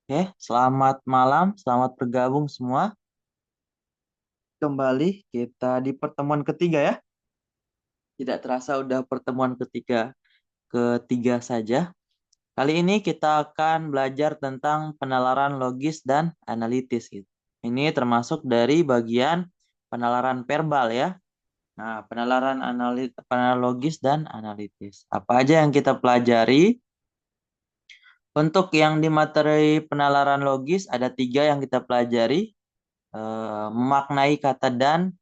Oke, selamat malam, selamat bergabung semua. Kembali kita di pertemuan ketiga ya. Tidak terasa udah pertemuan ketiga saja. Kali ini kita akan belajar tentang penalaran logis dan analitis gitu. Ini termasuk dari bagian penalaran verbal ya. Nah, penalaran logis dan analitis. Apa aja yang kita pelajari? Untuk yang di materi penalaran logis ada tiga yang kita pelajari. Memaknai kata dan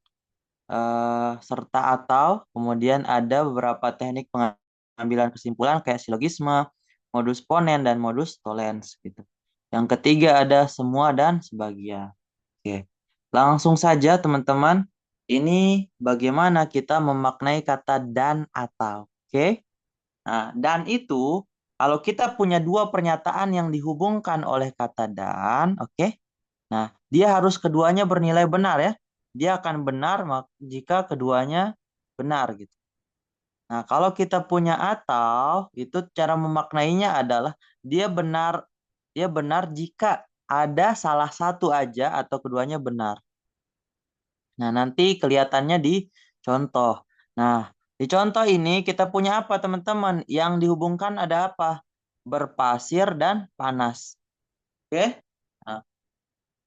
serta atau, kemudian ada beberapa teknik pengambilan kesimpulan kayak silogisme, modus ponen dan modus tollens gitu. Yang ketiga ada semua dan sebagian. Oke. Langsung saja teman-teman, ini bagaimana kita memaknai kata dan atau. Oke. Nah, dan itu kalau kita punya dua pernyataan yang dihubungkan oleh kata dan, oke. Nah, dia harus keduanya bernilai benar ya. Dia akan benar jika keduanya benar gitu. Nah, kalau kita punya atau, itu cara memaknainya adalah dia benar dia benar jika ada salah satu aja atau keduanya benar. Nah, nanti kelihatannya di contoh. Nah, di contoh ini kita punya apa teman-teman? Yang dihubungkan ada apa? Berpasir dan panas. Oke? Nah,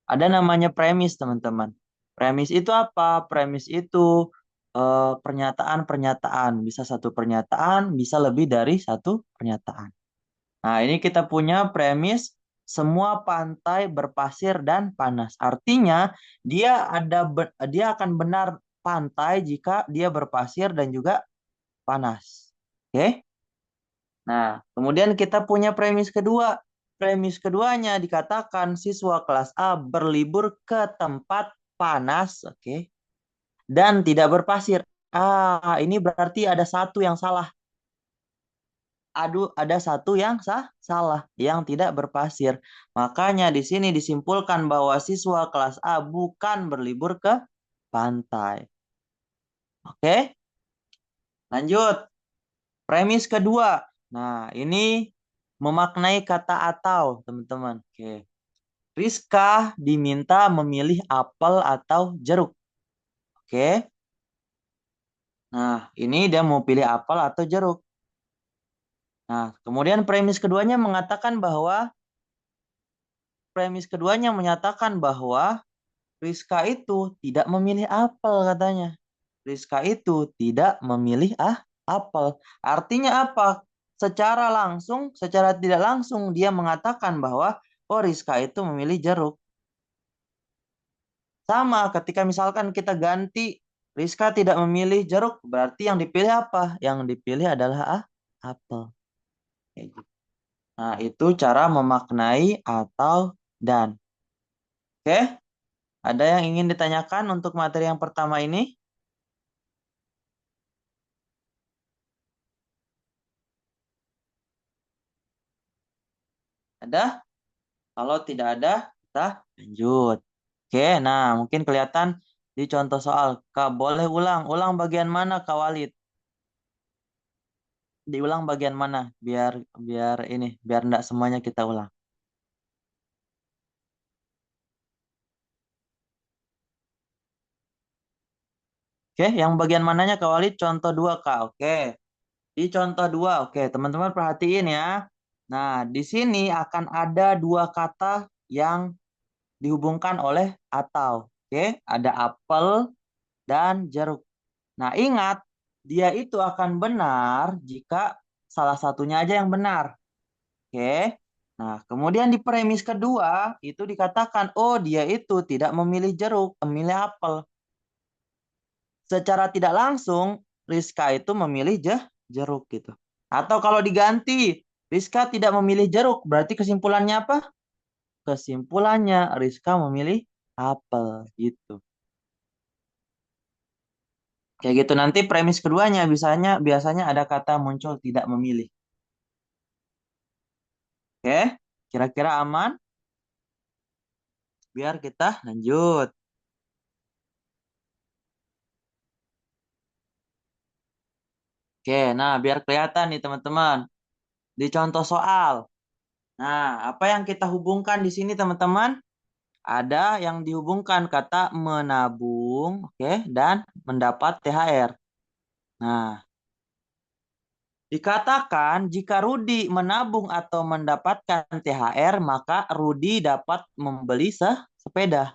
ada namanya premis, teman-teman. Premis itu apa? Premis itu pernyataan-pernyataan. Bisa satu pernyataan, bisa lebih dari satu pernyataan. Nah, ini kita punya premis semua pantai berpasir dan panas. Artinya, dia akan benar pantai jika dia berpasir dan juga panas. Oke? Nah, kemudian kita punya premis kedua. Premis keduanya dikatakan siswa kelas A berlibur ke tempat panas, oke, dan tidak berpasir. Ini berarti ada satu yang salah. Aduh, ada satu yang salah, yang tidak berpasir. Makanya di sini disimpulkan bahwa siswa kelas A bukan berlibur ke pantai. Oke, lanjut. Premis kedua. Nah, ini memaknai kata atau, teman-teman. Oke. Rizka diminta memilih apel atau jeruk. Oke. Nah, ini dia mau pilih apel atau jeruk. Nah, kemudian premis keduanya menyatakan bahwa Rizka itu tidak memilih apel katanya. Rizka itu tidak memilih apel. Artinya apa? Secara tidak langsung dia mengatakan bahwa oh Rizka itu memilih jeruk. Sama ketika misalkan kita ganti Rizka tidak memilih jeruk, berarti yang dipilih apa? Yang dipilih adalah apel. Kayak gitu. Nah, itu cara memaknai atau dan. Oke, ada yang ingin ditanyakan untuk materi yang pertama ini? Ada? Kalau tidak ada, kita lanjut. Oke, nah mungkin kelihatan di contoh soal. Kak, boleh ulang bagian mana Kak Walid? Diulang bagian mana? Biar biar enggak semuanya kita ulang. Oke, yang bagian mananya Kak Walid? Contoh dua Kak. Oke, di contoh dua. Oke, teman-teman perhatiin ya. Nah, di sini akan ada dua kata yang dihubungkan oleh atau. Oke, ada apel dan jeruk. Nah, ingat, dia itu akan benar jika salah satunya aja yang benar. Oke. Nah, kemudian di premis kedua itu dikatakan, oh dia itu tidak memilih jeruk, memilih apel. Secara tidak langsung, Rizka itu memilih jeruk gitu. Atau kalau diganti, Rizka tidak memilih jeruk, berarti kesimpulannya apa? Kesimpulannya Rizka memilih apel gitu. Kayak gitu nanti premis keduanya biasanya ada kata muncul tidak memilih. Oke, kira-kira aman? Biar kita lanjut. Oke, nah biar kelihatan nih teman-teman. Di contoh soal. Nah, apa yang kita hubungkan di sini teman-teman? Ada yang dihubungkan kata menabung, oke, dan mendapat THR. Nah, dikatakan jika Rudi menabung atau mendapatkan THR, maka Rudi dapat membeli sepeda.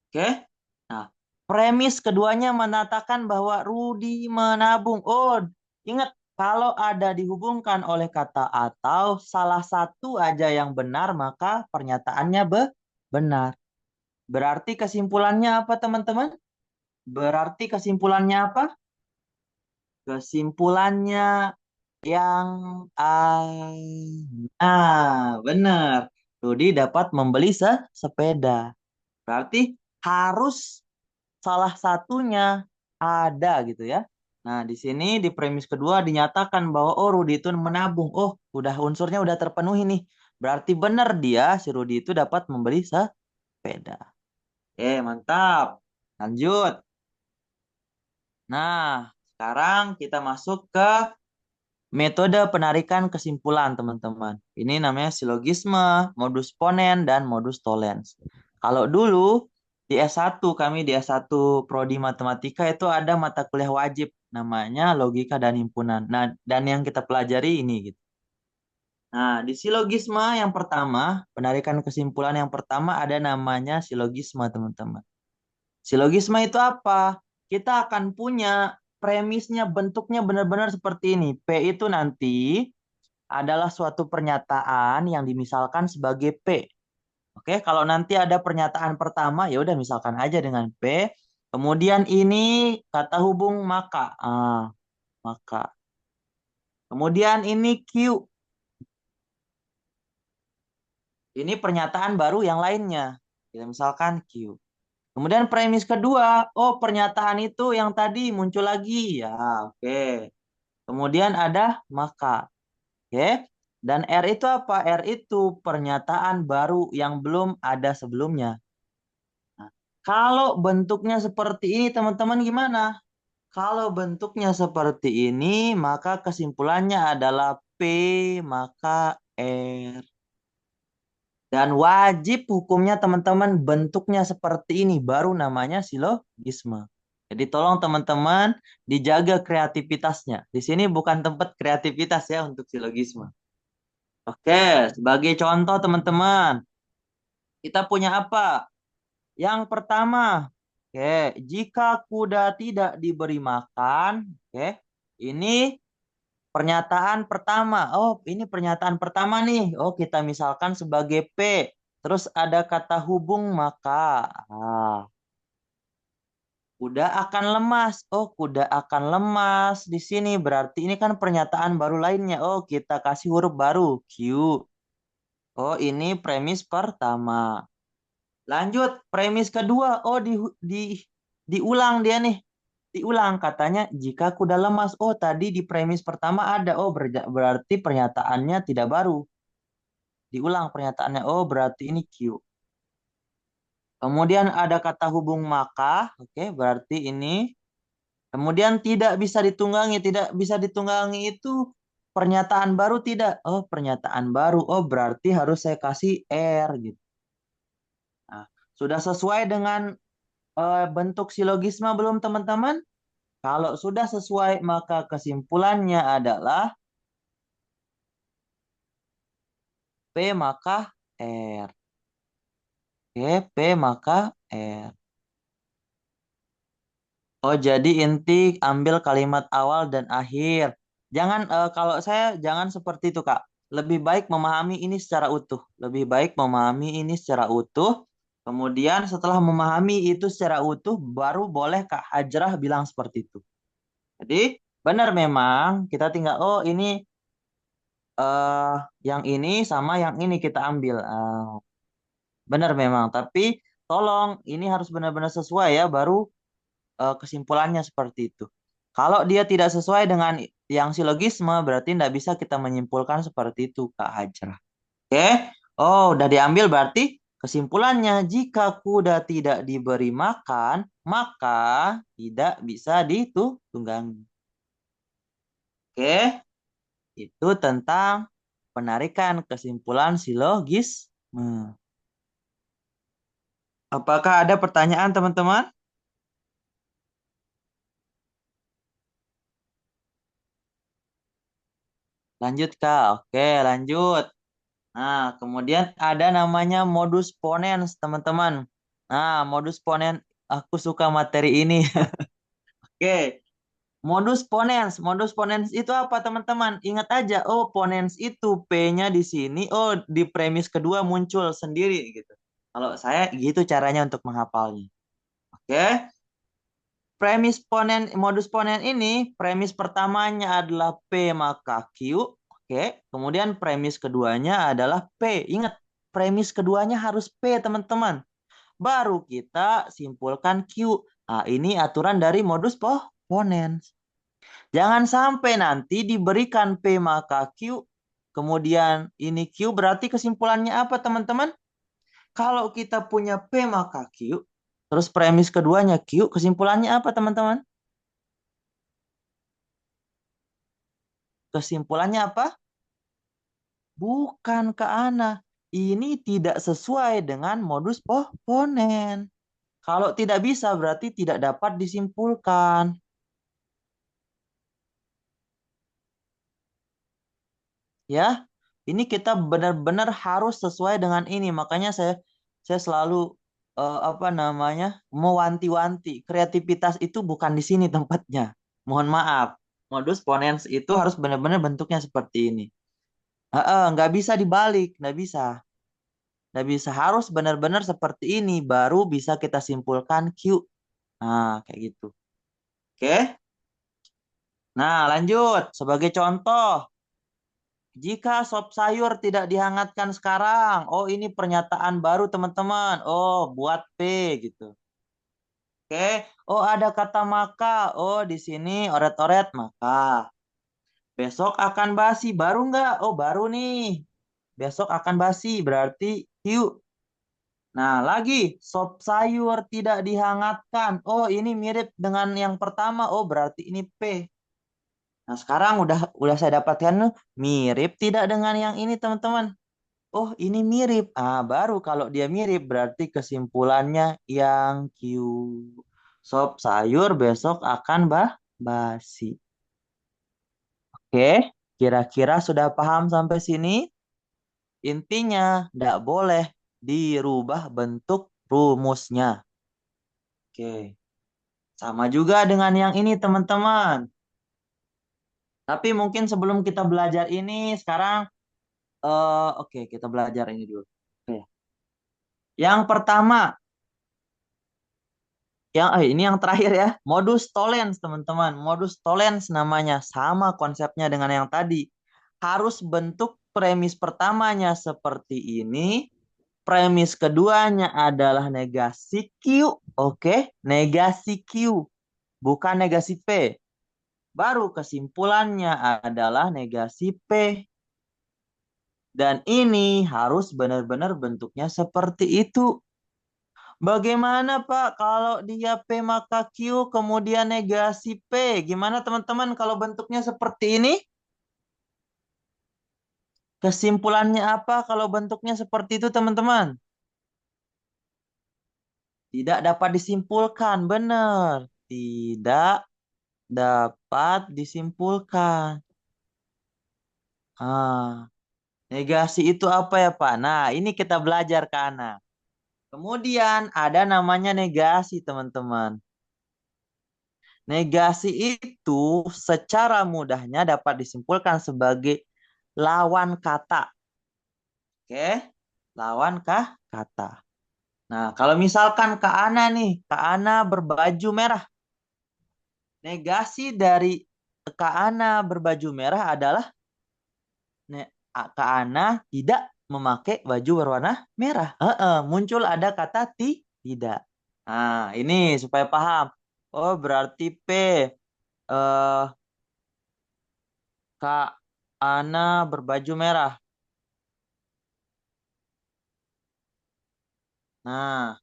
Oke? Nah, premis keduanya mengatakan bahwa Rudi menabung. Oh, ingat kalau ada dihubungkan oleh kata atau salah satu aja yang benar, maka pernyataannya benar. Berarti kesimpulannya apa, teman-teman? Berarti kesimpulannya apa? Kesimpulannya yang A. Benar. Rudi dapat membeli sepeda. Berarti harus salah satunya ada gitu ya. Nah, di sini di premis kedua dinyatakan bahwa oh Rudi itu menabung. Oh, udah unsurnya udah terpenuhi nih. Berarti benar dia si Rudi itu dapat membeli sepeda. Mantap. Lanjut. Nah, sekarang kita masuk ke metode penarikan kesimpulan, teman-teman. Ini namanya silogisme, modus ponen, dan modus tollens. Kalau dulu di S1, kami di S1 Prodi Matematika itu ada mata kuliah wajib namanya logika dan himpunan. Nah, dan yang kita pelajari ini gitu. Nah, di silogisme yang pertama, penarikan kesimpulan yang pertama ada namanya silogisme, teman-teman. Silogisme itu apa? Kita akan punya premisnya bentuknya benar-benar seperti ini. P itu nanti adalah suatu pernyataan yang dimisalkan sebagai P. Oke, kalau nanti ada pernyataan pertama, ya udah misalkan aja dengan P. Kemudian ini kata hubung maka. Maka. Kemudian ini Q. Ini pernyataan baru yang lainnya. Kita misalkan Q. Kemudian premis kedua, oh pernyataan itu yang tadi muncul lagi. Ya, oke. Kemudian ada maka. Oke. Dan R itu apa? R itu pernyataan baru yang belum ada sebelumnya. Nah, kalau bentuknya seperti ini, teman-teman gimana? Kalau bentuknya seperti ini, maka kesimpulannya adalah P maka R. Dan wajib hukumnya teman-teman bentuknya seperti ini, baru namanya silogisme. Jadi tolong teman-teman dijaga kreativitasnya. Di sini bukan tempat kreativitas ya untuk silogisme. Oke, sebagai contoh teman-teman, kita punya apa? Yang pertama, oke, jika kuda tidak diberi makan, oke, ini pernyataan pertama. Oh, ini pernyataan pertama nih. Oh, kita misalkan sebagai P. Terus ada kata hubung maka. Kuda akan lemas. Oh, kuda akan lemas di sini. Berarti ini kan pernyataan baru lainnya. Oh, kita kasih huruf baru. Q. Oh, ini premis pertama. Lanjut, premis kedua. Oh, diulang dia nih. Diulang katanya jika kuda lemas. Oh, tadi di premis pertama ada. Oh, berarti pernyataannya tidak baru. Diulang pernyataannya. Oh, berarti ini Q. Kemudian ada kata hubung maka. Oke, berarti ini. Kemudian tidak bisa ditunggangi. Tidak bisa ditunggangi itu pernyataan baru tidak. Oh, pernyataan baru. Oh, berarti harus saya kasih R gitu. Nah, sudah sesuai dengan bentuk silogisme belum teman-teman? Kalau sudah sesuai maka kesimpulannya adalah P maka R. Oke, P maka R. Oh, jadi inti ambil kalimat awal dan akhir. Jangan kalau saya jangan seperti itu, Kak. Lebih baik memahami ini secara utuh. Lebih baik memahami ini secara utuh. Kemudian setelah memahami itu secara utuh, baru boleh Kak Hajrah bilang seperti itu. Jadi benar memang kita tinggal oh ini yang ini sama yang ini kita ambil. Benar memang, tapi tolong ini harus benar-benar sesuai ya, baru kesimpulannya seperti itu. Kalau dia tidak sesuai dengan yang silogisme, berarti tidak bisa kita menyimpulkan seperti itu, Kak Hajrah. Oke? Oh, udah diambil berarti kesimpulannya jika kuda tidak diberi makan, maka tidak bisa ditunggangi. Oke? Itu tentang penarikan kesimpulan silogisme. Apakah ada pertanyaan, teman-teman? Lanjut, Kak. Oke, lanjut. Nah, kemudian ada namanya modus ponens, teman-teman. Nah, modus ponens, aku suka materi ini. Oke, modus ponens. Modus ponens itu apa, teman-teman? Ingat aja, oh, ponens itu P-nya di sini, oh, di premis kedua muncul sendiri gitu. Kalau saya gitu caranya untuk menghafalnya. Oke, premis ponen, modus ponen ini, premis pertamanya adalah P maka Q. Oke, kemudian premis keduanya adalah P. Ingat, premis keduanya harus P, teman-teman. Baru kita simpulkan Q. Nah, ini aturan dari modus ponens. Jangan sampai nanti diberikan P maka Q, kemudian ini Q, berarti kesimpulannya apa, teman-teman? Kalau kita punya P maka Q, terus premis keduanya Q, kesimpulannya apa, teman-teman? Kesimpulannya apa? Bukan ke Ana. Ini tidak sesuai dengan modus ponen. Kalau tidak bisa berarti tidak dapat disimpulkan. Ya, ini kita benar-benar harus sesuai dengan ini. Makanya saya selalu apa namanya mewanti-wanti. Kreativitas itu bukan di sini tempatnya. Mohon maaf. Modus ponens itu harus benar-benar bentuknya seperti ini. Nggak bisa dibalik, nggak bisa. Nggak bisa, harus benar-benar seperti ini baru bisa kita simpulkan Q. Nah, kayak gitu. Oke. Nah, lanjut. Sebagai contoh, jika sop sayur tidak dihangatkan sekarang, oh ini pernyataan baru teman-teman. Oh, buat P gitu. Oke. Oh, ada kata maka. Oh, di sini oret-oret maka. Besok akan basi. Baru nggak? Oh, baru nih. Besok akan basi. Berarti Q. Nah, lagi sop sayur tidak dihangatkan. Oh, ini mirip dengan yang pertama. Oh, berarti ini P. Nah, sekarang udah saya dapatkan mirip tidak dengan yang ini, teman-teman. Oh, ini mirip. Ah, baru kalau dia mirip berarti kesimpulannya yang Q. Sop sayur besok akan basi. Oke, kira-kira sudah paham sampai sini? Intinya, tidak boleh dirubah bentuk rumusnya. Oke. Sama juga dengan yang ini, teman-teman. Tapi mungkin sebelum kita belajar ini, sekarang, oke, kita belajar ini dulu. Oke. Yang pertama, ini yang terakhir ya, modus tollens, teman-teman. Modus tollens namanya, sama konsepnya dengan yang tadi. Harus bentuk premis pertamanya seperti ini, premis keduanya adalah negasi Q, oke, negasi Q, bukan negasi P. Baru kesimpulannya adalah negasi P. Dan ini harus benar-benar bentuknya seperti itu. Bagaimana Pak kalau dia P maka Q kemudian negasi P? Gimana teman-teman kalau bentuknya seperti ini? Kesimpulannya apa kalau bentuknya seperti itu teman-teman? Tidak dapat disimpulkan, benar. Tidak dapat disimpulkan. Ah, negasi itu apa ya Pak? Nah, ini kita belajar ke Ana. Kemudian ada namanya negasi, teman-teman. Negasi itu secara mudahnya dapat disimpulkan sebagai lawan kata. Oke, lawan kata. Nah, kalau misalkan Kak Ana nih, Kak Ana berbaju merah. Negasi dari Kak Ana berbaju merah adalah Kak Ana tidak memakai baju berwarna merah. Muncul ada kata tidak. Nah, ini supaya paham. Oh, berarti P. Eh, Kak Ana berbaju merah. Nah,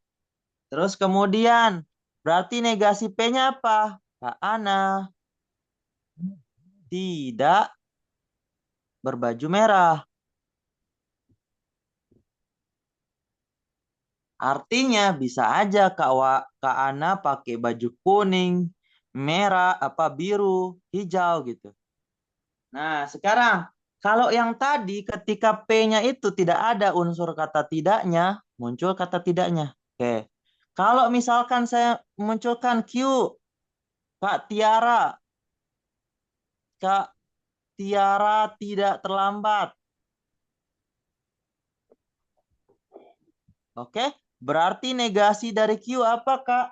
terus kemudian berarti negasi P-nya apa? Kak Ana tidak berbaju merah. Artinya bisa aja Kak Ana pakai baju kuning, merah, apa biru, hijau gitu. Nah, sekarang kalau yang tadi ketika P-nya itu tidak ada unsur kata tidaknya, muncul kata tidaknya. Oke. Kalau misalkan saya munculkan Q, Kak Tiara, Kak Tiara tidak terlambat. Oke, berarti negasi dari Q apa, Kak?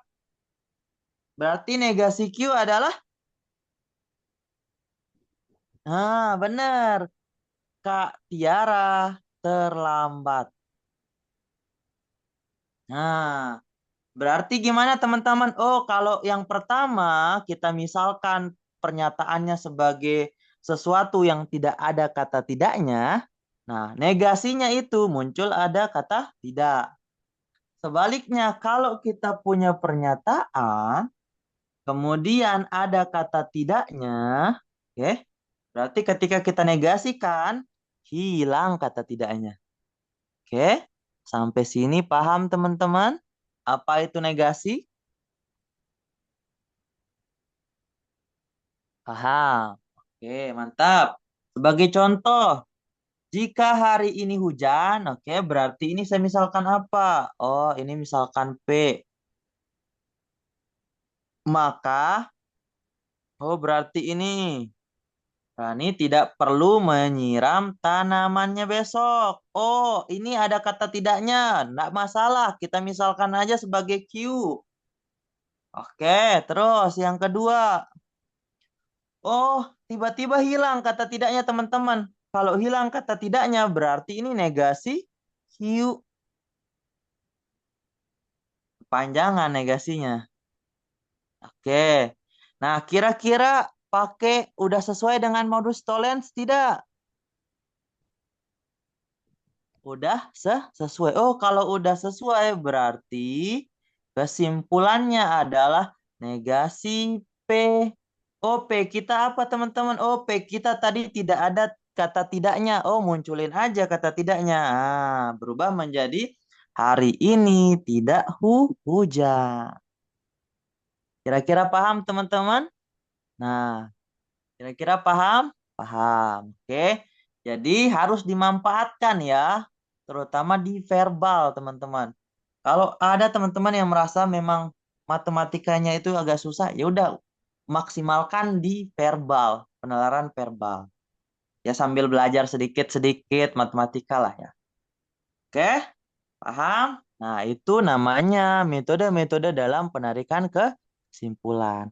Berarti negasi Q adalah, benar. Kak Tiara terlambat. Nah, berarti gimana teman-teman? Oh, kalau yang pertama kita misalkan pernyataannya sebagai sesuatu yang tidak ada kata tidaknya. Nah, negasinya itu muncul ada kata tidak. Sebaliknya, kalau kita punya pernyataan, kemudian ada kata tidaknya, oke? Berarti ketika kita negasikan, hilang kata tidaknya. Oke? Sampai sini paham teman-teman? Apa itu negasi? Paham. Oke, mantap. Sebagai contoh, jika hari ini hujan, oke, berarti ini saya misalkan apa? Oh, ini misalkan P. Maka, oh berarti ini. Rani tidak perlu menyiram tanamannya besok. Oh, ini ada kata tidaknya. Nggak masalah. Kita misalkan aja sebagai Q. Oke, terus yang kedua. Oh, tiba-tiba hilang kata tidaknya teman-teman. Kalau hilang kata tidaknya berarti ini negasi Q. Panjangan negasinya. Oke. Nah, kira-kira pakai udah sesuai dengan modus tollens tidak? Udah sesuai. Oh, kalau udah sesuai berarti kesimpulannya adalah negasi P. Oh, P kita apa teman-teman? Oh, P kita tadi tidak ada kata tidaknya. Oh, munculin aja kata tidaknya. Berubah menjadi hari ini tidak hujan. Kira-kira paham teman-teman? Nah, kira-kira paham? Paham. Oke. Jadi harus dimanfaatkan ya, terutama di verbal, teman-teman. Kalau ada teman-teman yang merasa memang matematikanya itu agak susah, ya udah maksimalkan di verbal, penalaran verbal. Ya sambil belajar sedikit-sedikit matematika lah ya. Oke, paham? Nah, itu namanya metode-metode dalam penarikan kesimpulan.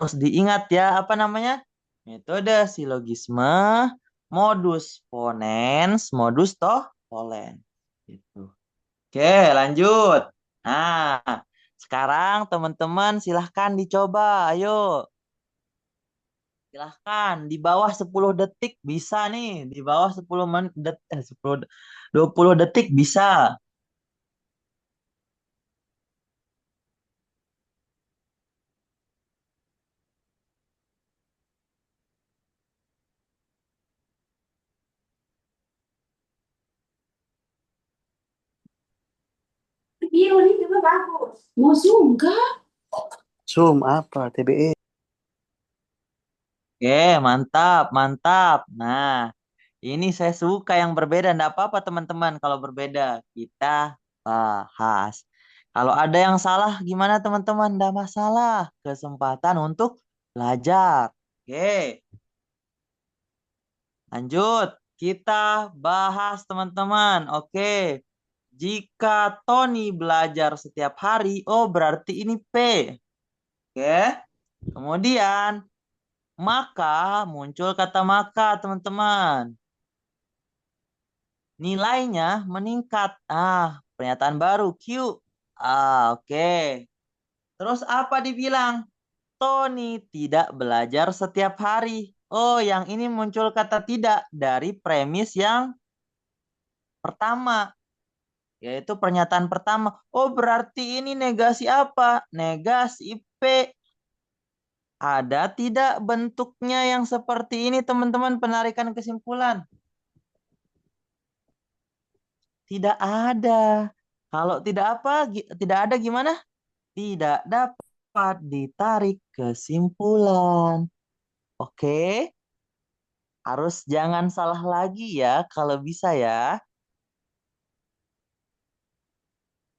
Terus diingat ya, apa namanya? Metode silogisme, modus ponens, modus tollens. Gitu. Oke, lanjut. Nah, sekarang teman-teman silahkan dicoba. Ayo, silahkan. Di bawah 10 detik bisa nih. Di bawah 10 detik, 10, 20 detik bisa. Biru ini juga bagus. Mau Zoom kah? Zoom apa? TBE. Oke, mantap, mantap. Nah, ini saya suka yang berbeda. Nggak apa-apa teman-teman kalau berbeda. Kita bahas. Kalau ada yang salah gimana teman-teman? Nggak masalah. Kesempatan untuk belajar. Oke, lanjut. Kita bahas teman-teman. Oke, jika Tony belajar setiap hari, oh berarti ini P. Oke, kemudian maka muncul kata maka teman-teman. Nilainya meningkat. Pernyataan baru Q. Oke. Terus apa dibilang? Tony tidak belajar setiap hari. Oh, yang ini muncul kata tidak dari premis yang pertama, yaitu pernyataan pertama. Oh, berarti ini negasi apa? Negasi P. Ada tidak bentuknya yang seperti ini, teman-teman, penarikan kesimpulan? Tidak ada. Kalau tidak apa, tidak ada gimana? Tidak dapat ditarik kesimpulan. Oke, harus jangan salah lagi ya kalau bisa ya.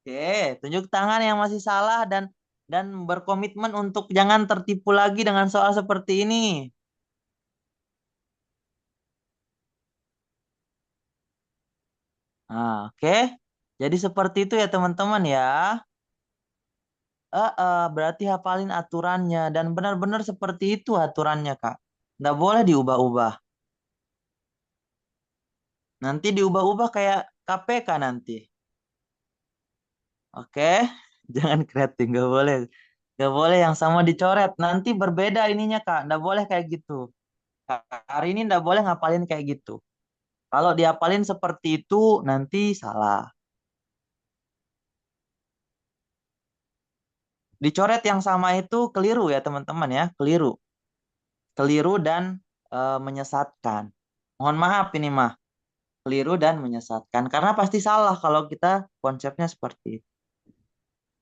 Oke, tunjuk tangan yang masih salah dan berkomitmen untuk jangan tertipu lagi dengan soal seperti ini. Nah, oke. Jadi seperti itu ya teman-teman ya. Berarti hafalin aturannya dan benar-benar seperti itu aturannya, Kak. Nggak boleh diubah-ubah. Nanti diubah-ubah kayak KPK nanti. Oke? Jangan kreatif, nggak boleh. Nggak boleh yang sama dicoret. Nanti berbeda ininya, Kak. Nggak boleh kayak gitu. Hari ini nggak boleh ngapalin kayak gitu. Kalau diapalin seperti itu, nanti salah. Dicoret yang sama itu keliru ya, teman-teman ya. Keliru. Keliru dan menyesatkan. Mohon maaf ini mah. Keliru dan menyesatkan. Karena pasti salah kalau kita konsepnya seperti itu.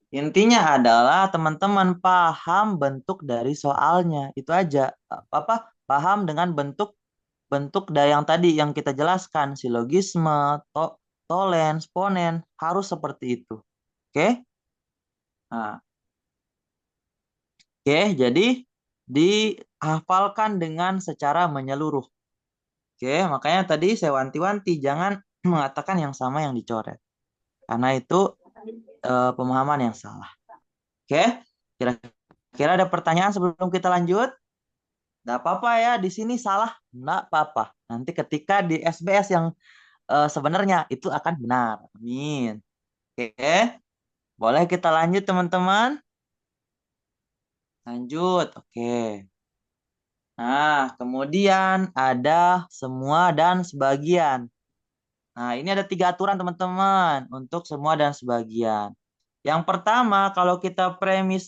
Intinya adalah teman-teman paham bentuk dari soalnya. Itu aja. Apa? Paham dengan bentuk dari yang tadi yang kita jelaskan. Silogisme, tolen, sponen. Harus seperti itu. Oke? Nah, oke. Jadi dihafalkan dengan secara menyeluruh. Oke, makanya tadi saya wanti-wanti jangan mengatakan yang sama yang dicoret. Karena itu pemahaman yang salah. Oke, kira-kira ada pertanyaan sebelum kita lanjut? Nggak apa-apa ya, di sini salah. Nggak apa-apa. Nanti ketika di SBS yang sebenarnya itu akan benar. Amin. Oke, boleh kita lanjut teman-teman? Lanjut, oke. Nah, kemudian ada semua dan sebagian. Nah, ini ada 3 aturan teman-teman untuk semua dan sebagian. Yang pertama, kalau kita premis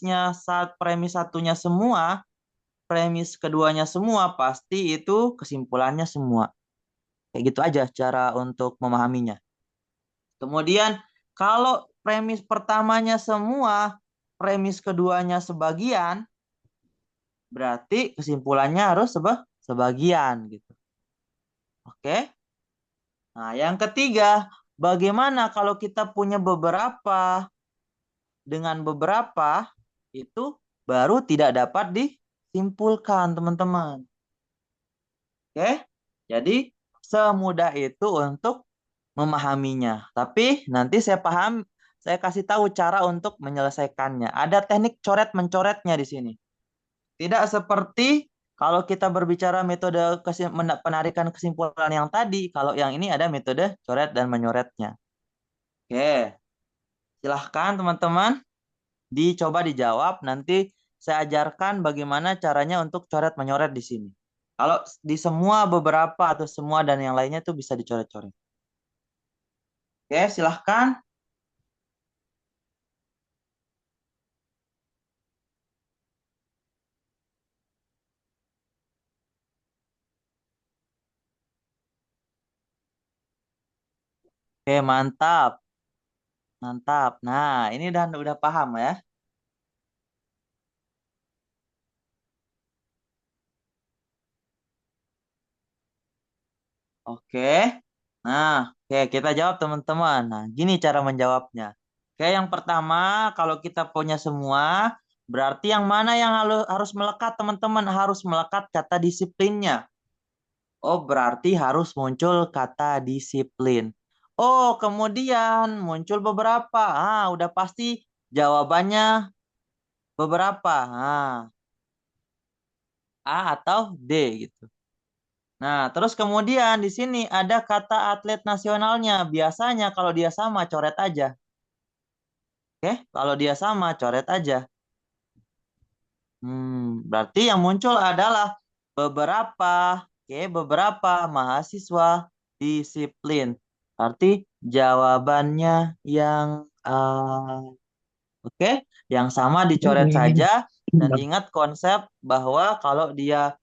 satunya semua, premis keduanya semua, pasti itu kesimpulannya semua. Kayak gitu aja cara untuk memahaminya. Kemudian, kalau premis pertamanya semua, premis keduanya sebagian, berarti kesimpulannya harus sebagian gitu. Oke? Nah, yang ketiga, bagaimana kalau kita punya beberapa dengan beberapa itu baru tidak dapat disimpulkan, teman-teman. Oke? Jadi semudah itu untuk memahaminya. Tapi nanti saya kasih tahu cara untuk menyelesaikannya. Ada teknik coret mencoretnya di sini. Tidak seperti kalau kita berbicara metode penarikan kesimpulan yang tadi, kalau yang ini ada metode coret dan menyoretnya. Oke, silahkan teman-teman dicoba dijawab. Nanti saya ajarkan bagaimana caranya untuk coret menyoret di sini. Kalau di semua beberapa atau semua dan yang lainnya itu bisa dicoret-coret. Oke, silahkan. Oke, mantap. Mantap. Nah, ini udah paham ya. Oke. Nah, oke kita jawab teman-teman. Nah, gini cara menjawabnya. Oke, yang pertama, kalau kita punya semua, berarti yang mana yang harus melekat teman-teman? Harus melekat kata disiplinnya. Oh, berarti harus muncul kata disiplin. Oh, kemudian muncul beberapa. Udah pasti jawabannya beberapa. A atau D gitu. Nah, terus kemudian di sini ada kata atlet nasionalnya. Biasanya kalau dia sama, coret aja. Oke, kalau dia sama, coret aja. Berarti yang muncul adalah beberapa, beberapa mahasiswa disiplin. Berarti jawabannya yang oke, yang sama dicoret saja. Dan ingat konsep bahwa kalau dia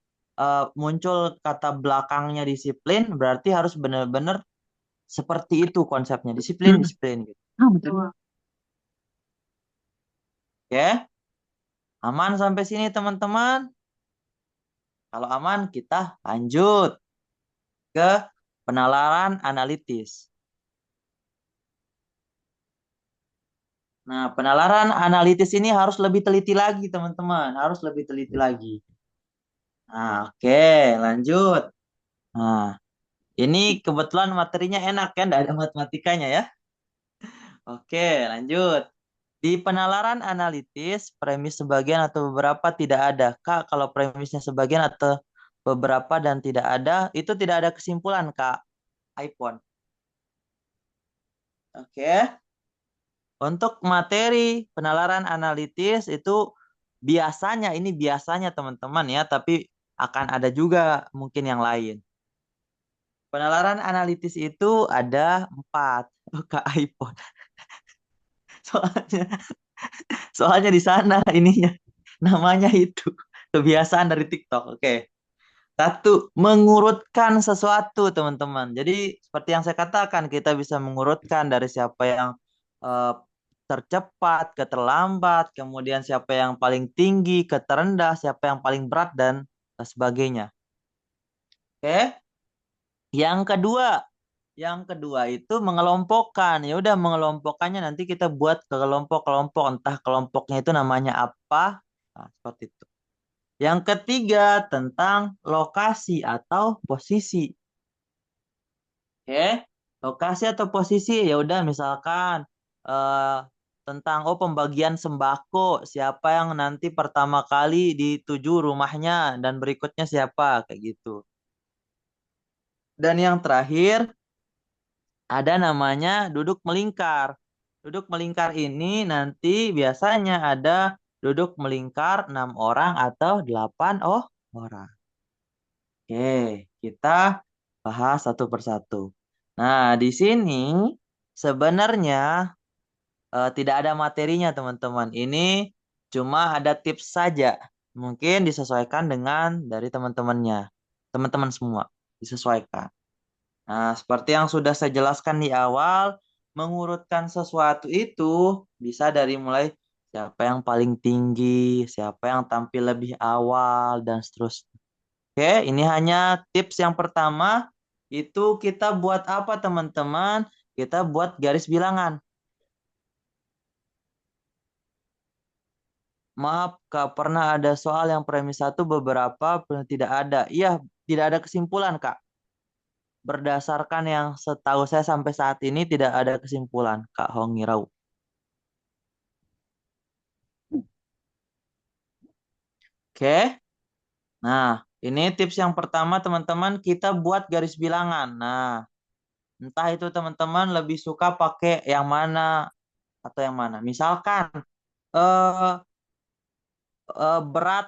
muncul kata belakangnya disiplin, berarti harus benar-benar seperti itu konsepnya, disiplin, disiplin gitu. Ah, betul. Oke, aman sampai sini teman-teman? Kalau aman, kita lanjut ke penalaran analitis. Nah, penalaran analitis ini harus lebih teliti lagi, teman-teman. Harus lebih teliti lagi. Nah, oke, lanjut. Nah, ini kebetulan materinya enak kan, tidak ada matematikanya ya. Oke, lanjut. Di penalaran analitis, premis sebagian atau beberapa tidak ada. Kak, kalau premisnya sebagian atau beberapa dan tidak ada, itu tidak ada kesimpulan, Kak. iPhone. Oke. Untuk materi penalaran analitis itu biasanya, ini biasanya teman-teman ya, tapi akan ada juga mungkin yang lain. Penalaran analitis itu ada 4. Oh, Kak, iPhone. Soalnya, soalnya di sana ininya namanya itu kebiasaan dari TikTok. Oke. Satu, mengurutkan sesuatu, teman-teman. Jadi, seperti yang saya katakan, kita bisa mengurutkan dari siapa yang eh, tercepat ke terlambat, kemudian siapa yang paling tinggi ke terendah, siapa yang paling berat, dan sebagainya. Oke. Yang kedua itu mengelompokkan. Ya udah mengelompokkannya nanti kita buat ke kelompok-kelompok, entah kelompoknya itu namanya apa. Nah, seperti itu. Yang ketiga tentang lokasi atau posisi. Oke, lokasi atau posisi ya udah misalkan eh, tentang pembagian sembako, siapa yang nanti pertama kali dituju rumahnya dan berikutnya siapa kayak gitu. Dan yang terakhir ada namanya duduk melingkar. Duduk melingkar ini nanti biasanya ada duduk melingkar 6 orang atau 8 orang. Oke, kita bahas satu persatu. Nah, di sini sebenarnya tidak ada materinya, teman-teman. Ini cuma ada tips saja. Mungkin disesuaikan dengan dari teman-temannya. Teman-teman semua disesuaikan. Nah, seperti yang sudah saya jelaskan di awal, mengurutkan sesuatu itu bisa dari mulai siapa yang paling tinggi, siapa yang tampil lebih awal, dan seterusnya. Oke, ini hanya tips yang pertama. Itu kita buat apa, teman-teman? Kita buat garis bilangan. Maaf, Kak, pernah ada soal yang premis satu beberapa tidak ada. Iya, tidak ada kesimpulan, Kak. Berdasarkan yang setahu saya sampai saat ini tidak ada kesimpulan, Kak Hongirau. Oke. Nah, ini tips yang pertama, teman-teman, kita buat garis bilangan. Nah, entah itu teman-teman lebih suka pakai yang mana atau yang mana. Misalkan eh, berat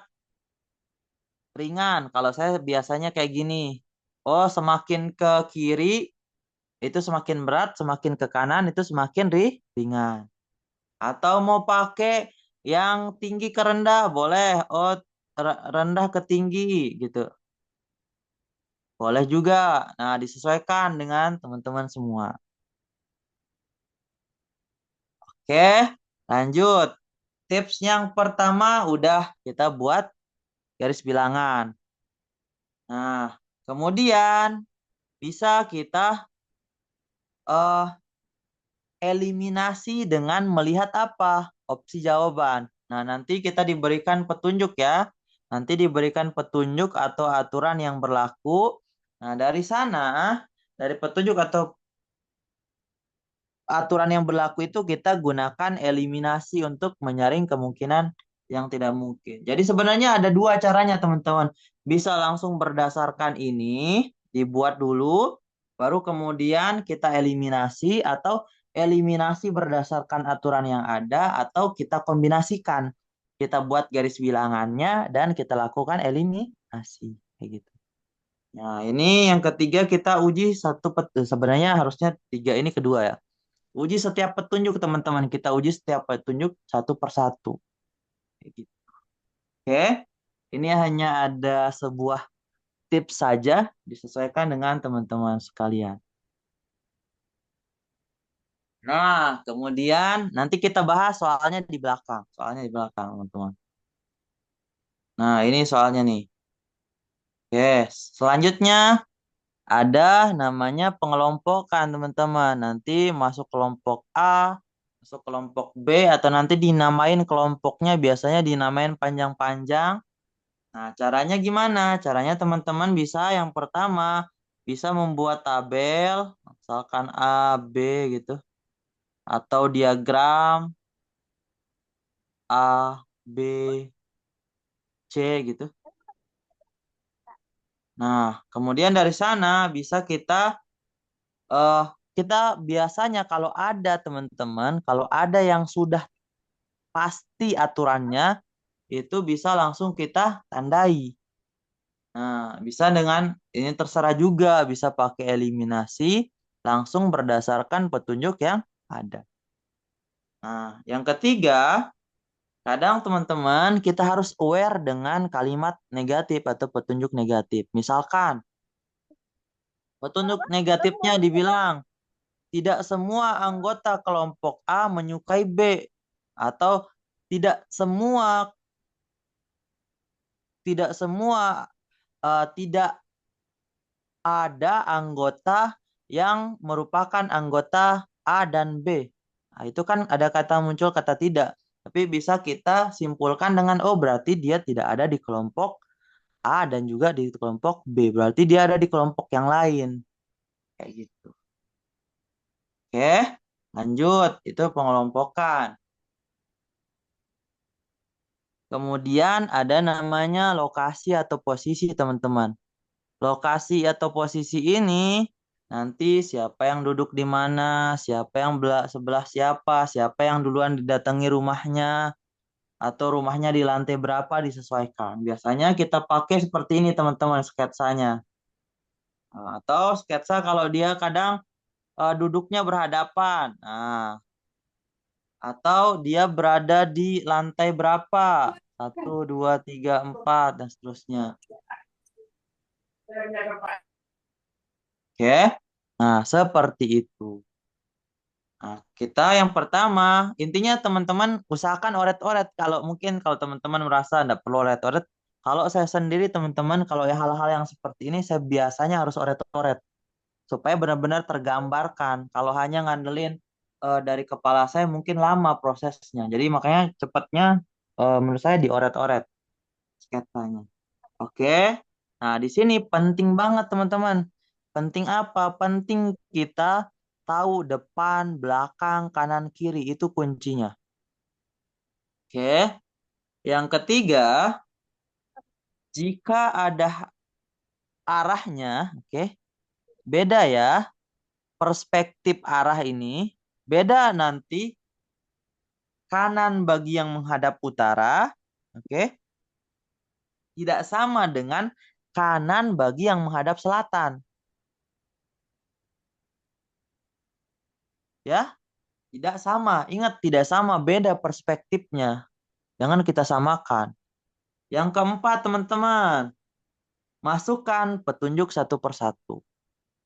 ringan. Kalau saya biasanya kayak gini. Oh, semakin ke kiri itu semakin berat, semakin ke kanan itu semakin ringan. Atau mau pakai yang tinggi ke rendah, boleh. Oh, rendah ke tinggi gitu. Boleh juga. Nah, disesuaikan dengan teman-teman semua. Oke, lanjut. Tips yang pertama udah kita buat garis bilangan. Nah, kemudian bisa kita eh eliminasi dengan melihat apa? Opsi jawaban. Nah, nanti kita diberikan petunjuk ya. Nanti diberikan petunjuk atau aturan yang berlaku. Nah, dari sana, dari petunjuk atau aturan yang berlaku itu kita gunakan eliminasi untuk menyaring kemungkinan yang tidak mungkin. Jadi sebenarnya ada dua caranya, teman-teman. Bisa langsung berdasarkan ini, dibuat dulu, baru kemudian kita eliminasi atau eliminasi berdasarkan aturan yang ada atau kita kombinasikan. Kita buat garis bilangannya dan kita lakukan eliminasi kayak gitu. Nah, ini yang ketiga kita uji sebenarnya harusnya tiga ini kedua ya. Uji setiap petunjuk, teman-teman. Kita uji setiap petunjuk satu persatu. Kayak gitu. Oke. Ini hanya ada sebuah tips saja disesuaikan dengan teman-teman sekalian. Nah, kemudian nanti kita bahas soalnya di belakang. Soalnya di belakang, teman-teman. Nah, ini soalnya nih. Oke, selanjutnya ada namanya pengelompokan, teman-teman. Nanti masuk kelompok A, masuk kelompok B, atau nanti dinamain kelompoknya, biasanya dinamain panjang-panjang. Nah, caranya gimana? Caranya teman-teman bisa yang pertama, bisa membuat tabel, misalkan A, B gitu. Atau diagram A, B, C gitu. Nah, kemudian dari sana bisa eh kita biasanya kalau ada teman-teman, kalau ada yang sudah pasti aturannya, itu bisa langsung kita tandai. Nah, bisa dengan ini terserah juga, bisa pakai eliminasi langsung berdasarkan petunjuk yang ada. Nah, yang ketiga, kadang teman-teman kita harus aware dengan kalimat negatif atau petunjuk negatif. Misalkan, petunjuk negatifnya dibilang, tidak semua anggota kelompok A menyukai B. Atau tidak semua tidak semua tidak ada anggota yang merupakan anggota A dan B. Nah, itu kan ada kata muncul kata tidak. Tapi bisa kita simpulkan dengan oh berarti dia tidak ada di kelompok A dan juga di kelompok B. Berarti dia ada di kelompok yang lain. Kayak gitu. Oke, lanjut. Itu pengelompokan. Kemudian ada namanya lokasi atau posisi, teman-teman. Lokasi atau posisi ini nanti siapa yang duduk di mana, siapa yang sebelah siapa, siapa yang duluan didatangi rumahnya, atau rumahnya di lantai berapa disesuaikan. Biasanya kita pakai seperti ini teman-teman sketsanya. Atau sketsa kalau dia kadang duduknya berhadapan. Nah, atau dia berada di lantai berapa? Satu, dua, tiga, empat, dan seterusnya. Oke. Nah, seperti itu. Nah, kita yang pertama, intinya teman-teman usahakan oret-oret. Kalau teman-teman merasa tidak perlu oret-oret, kalau saya sendiri teman-teman, kalau ya hal-hal yang seperti ini, saya biasanya harus oret-oret. Supaya benar-benar tergambarkan. Kalau hanya ngandelin dari kepala saya mungkin lama prosesnya. Jadi makanya cepatnya menurut saya dioret-oret sketsanya. Oke. Nah, di sini penting banget teman-teman. Penting apa? Penting kita tahu depan, belakang, kanan, kiri. Itu kuncinya. Oke. Yang ketiga, jika ada arahnya, oke, beda ya. Perspektif arah ini beda nanti kanan bagi yang menghadap utara, oke, tidak sama dengan kanan bagi yang menghadap selatan. Ya, tidak sama. Ingat, tidak sama, beda perspektifnya. Jangan kita samakan. Yang keempat, teman-teman, masukkan petunjuk satu persatu.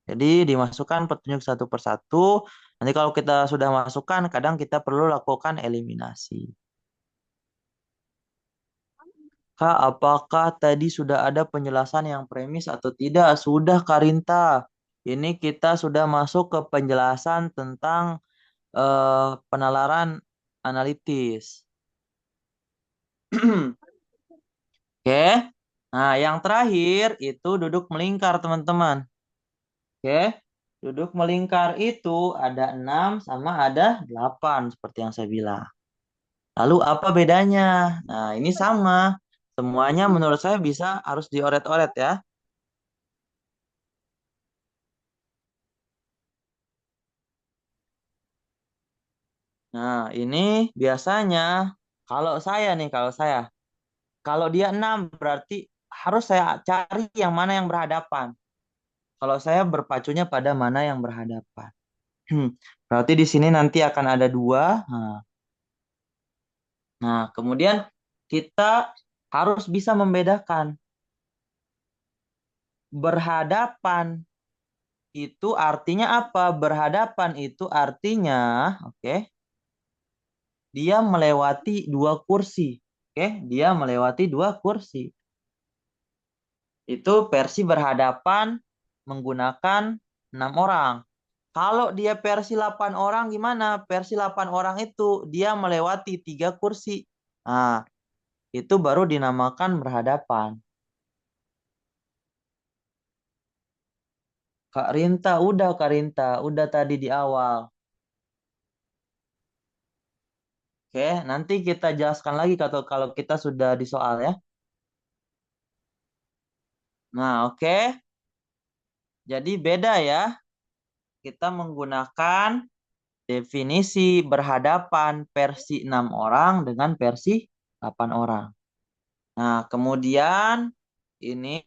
Jadi dimasukkan petunjuk satu persatu. Nanti kalau kita sudah masukkan, kadang kita perlu lakukan eliminasi. Kak, apakah tadi sudah ada penjelasan yang premis atau tidak? Sudah, Karinta. Ini kita sudah masuk ke penjelasan tentang penalaran analitis. Oke. Nah, yang terakhir itu duduk melingkar, teman-teman. Oke. Duduk melingkar itu ada 6 sama ada 8 seperti yang saya bilang. Lalu apa bedanya? Nah, ini sama. Semuanya menurut saya bisa harus dioret-oret ya. Nah, ini biasanya kalau dia 6 berarti harus saya cari yang mana yang berhadapan. Kalau saya berpacunya pada mana yang berhadapan. Berarti di sini nanti akan ada dua. Nah, kemudian kita harus bisa membedakan berhadapan itu artinya apa? Berhadapan itu artinya, oke, dia melewati dua kursi. Oke, dia melewati dua kursi. Itu versi berhadapan menggunakan 6 orang. Kalau dia versi 8 orang gimana? Versi 8 orang itu dia melewati 3 kursi. Nah, itu baru dinamakan berhadapan. Kak Rinta, udah tadi di awal. Oke, nanti kita jelaskan lagi kalau kita sudah di soal ya. Nah, oke. Jadi beda ya. Kita menggunakan definisi berhadapan versi 6 orang dengan versi 8 orang. Nah, kemudian ini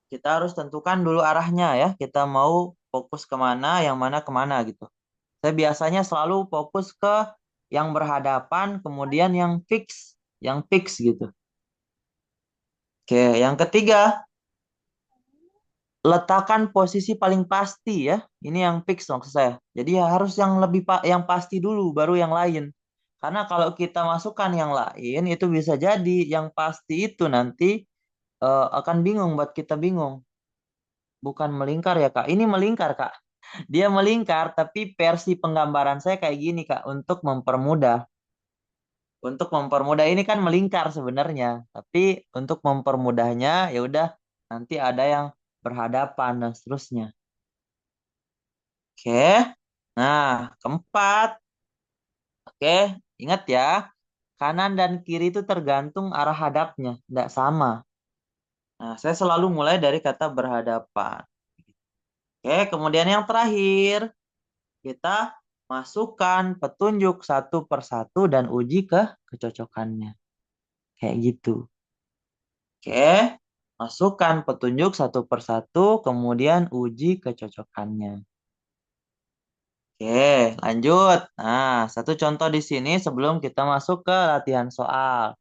kita harus tentukan dulu arahnya ya. Kita mau fokus kemana, yang mana kemana gitu. Saya biasanya selalu fokus ke yang berhadapan, kemudian yang fix gitu. Oke, yang ketiga, letakkan posisi paling pasti ya. Ini yang fix maksud saya. Jadi ya harus yang yang pasti dulu, baru yang lain. Karena kalau kita masukkan yang lain, itu bisa jadi yang pasti itu nanti akan bingung, buat kita bingung. Bukan melingkar ya Kak. Ini melingkar Kak. Dia melingkar, tapi versi penggambaran saya kayak gini Kak, untuk mempermudah. Untuk mempermudah ini kan melingkar sebenarnya, tapi untuk mempermudahnya ya udah nanti ada yang berhadapan dan seterusnya. Oke. Nah, keempat. Oke, ingat ya. Kanan dan kiri itu tergantung arah hadapnya, tidak sama. Nah, saya selalu mulai dari kata berhadapan. Oke, kemudian yang terakhir, kita masukkan petunjuk satu persatu dan uji kecocokannya. Kayak gitu. Oke, masukkan petunjuk satu persatu, kemudian uji kecocokannya. Oke, lanjut. Nah, satu contoh di sini sebelum kita masuk ke latihan soal.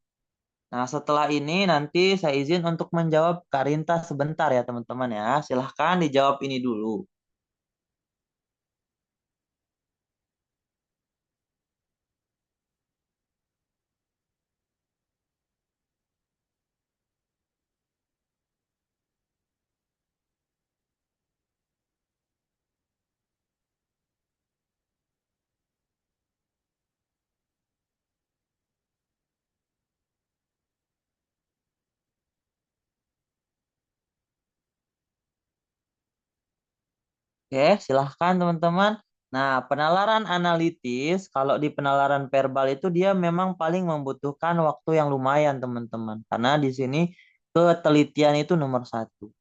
Nah, setelah ini nanti saya izin untuk menjawab Kak Rinta sebentar ya teman-teman ya. Silahkan dijawab ini dulu. Oke, silahkan teman-teman. Nah, penalaran analitis, kalau di penalaran verbal itu dia memang paling membutuhkan waktu yang lumayan teman-teman. Karena di sini ketelitian itu nomor satu.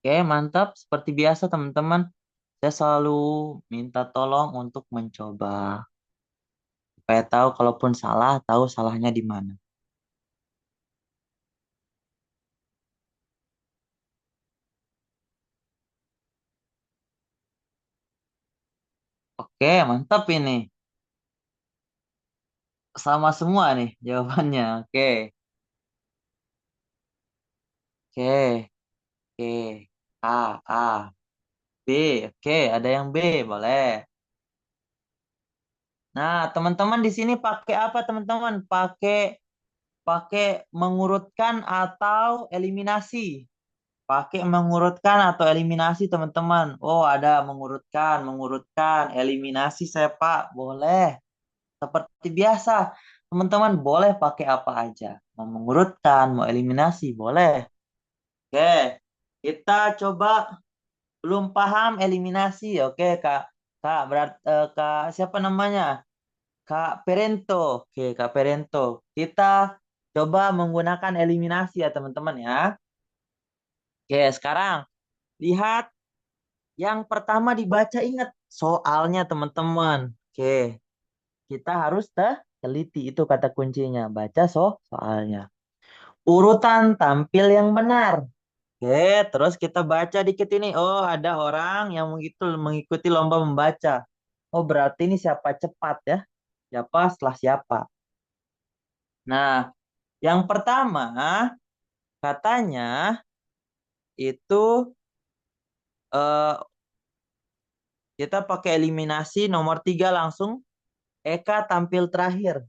Oke, mantap. Seperti biasa teman-teman, saya selalu minta tolong untuk mencoba. Supaya tahu kalaupun salah, tahu salahnya di mana. Oke, mantap ini. Sama semua nih jawabannya. Oke, oke, oke. A. B, oke, ada yang B, boleh. Nah, teman-teman di sini pakai apa, teman-teman? Pakai pakai mengurutkan atau eliminasi. Pakai mengurutkan atau eliminasi, teman-teman. Oh, ada mengurutkan, eliminasi saya, Pak. Boleh. Seperti biasa, teman-teman boleh pakai apa aja. Mau mengurutkan, mau eliminasi, boleh. Oke, kita coba belum paham eliminasi. Oke, Kak. Kak, Kak, siapa namanya? Kak Perento. Oke, Kak Perento. Kita coba menggunakan eliminasi ya teman-teman ya. Oke, sekarang lihat yang pertama dibaca, ingat soalnya teman-teman. Oke, kita harus teliti, itu kata kuncinya. Baca soalnya. Urutan tampil yang benar. Oke, terus kita baca dikit ini. Oh, ada orang yang mengikuti lomba membaca. Oh, berarti ini siapa cepat ya? Siapa setelah siapa? Nah, yang pertama katanya itu eh, kita pakai eliminasi nomor 3 langsung. Eka tampil terakhir.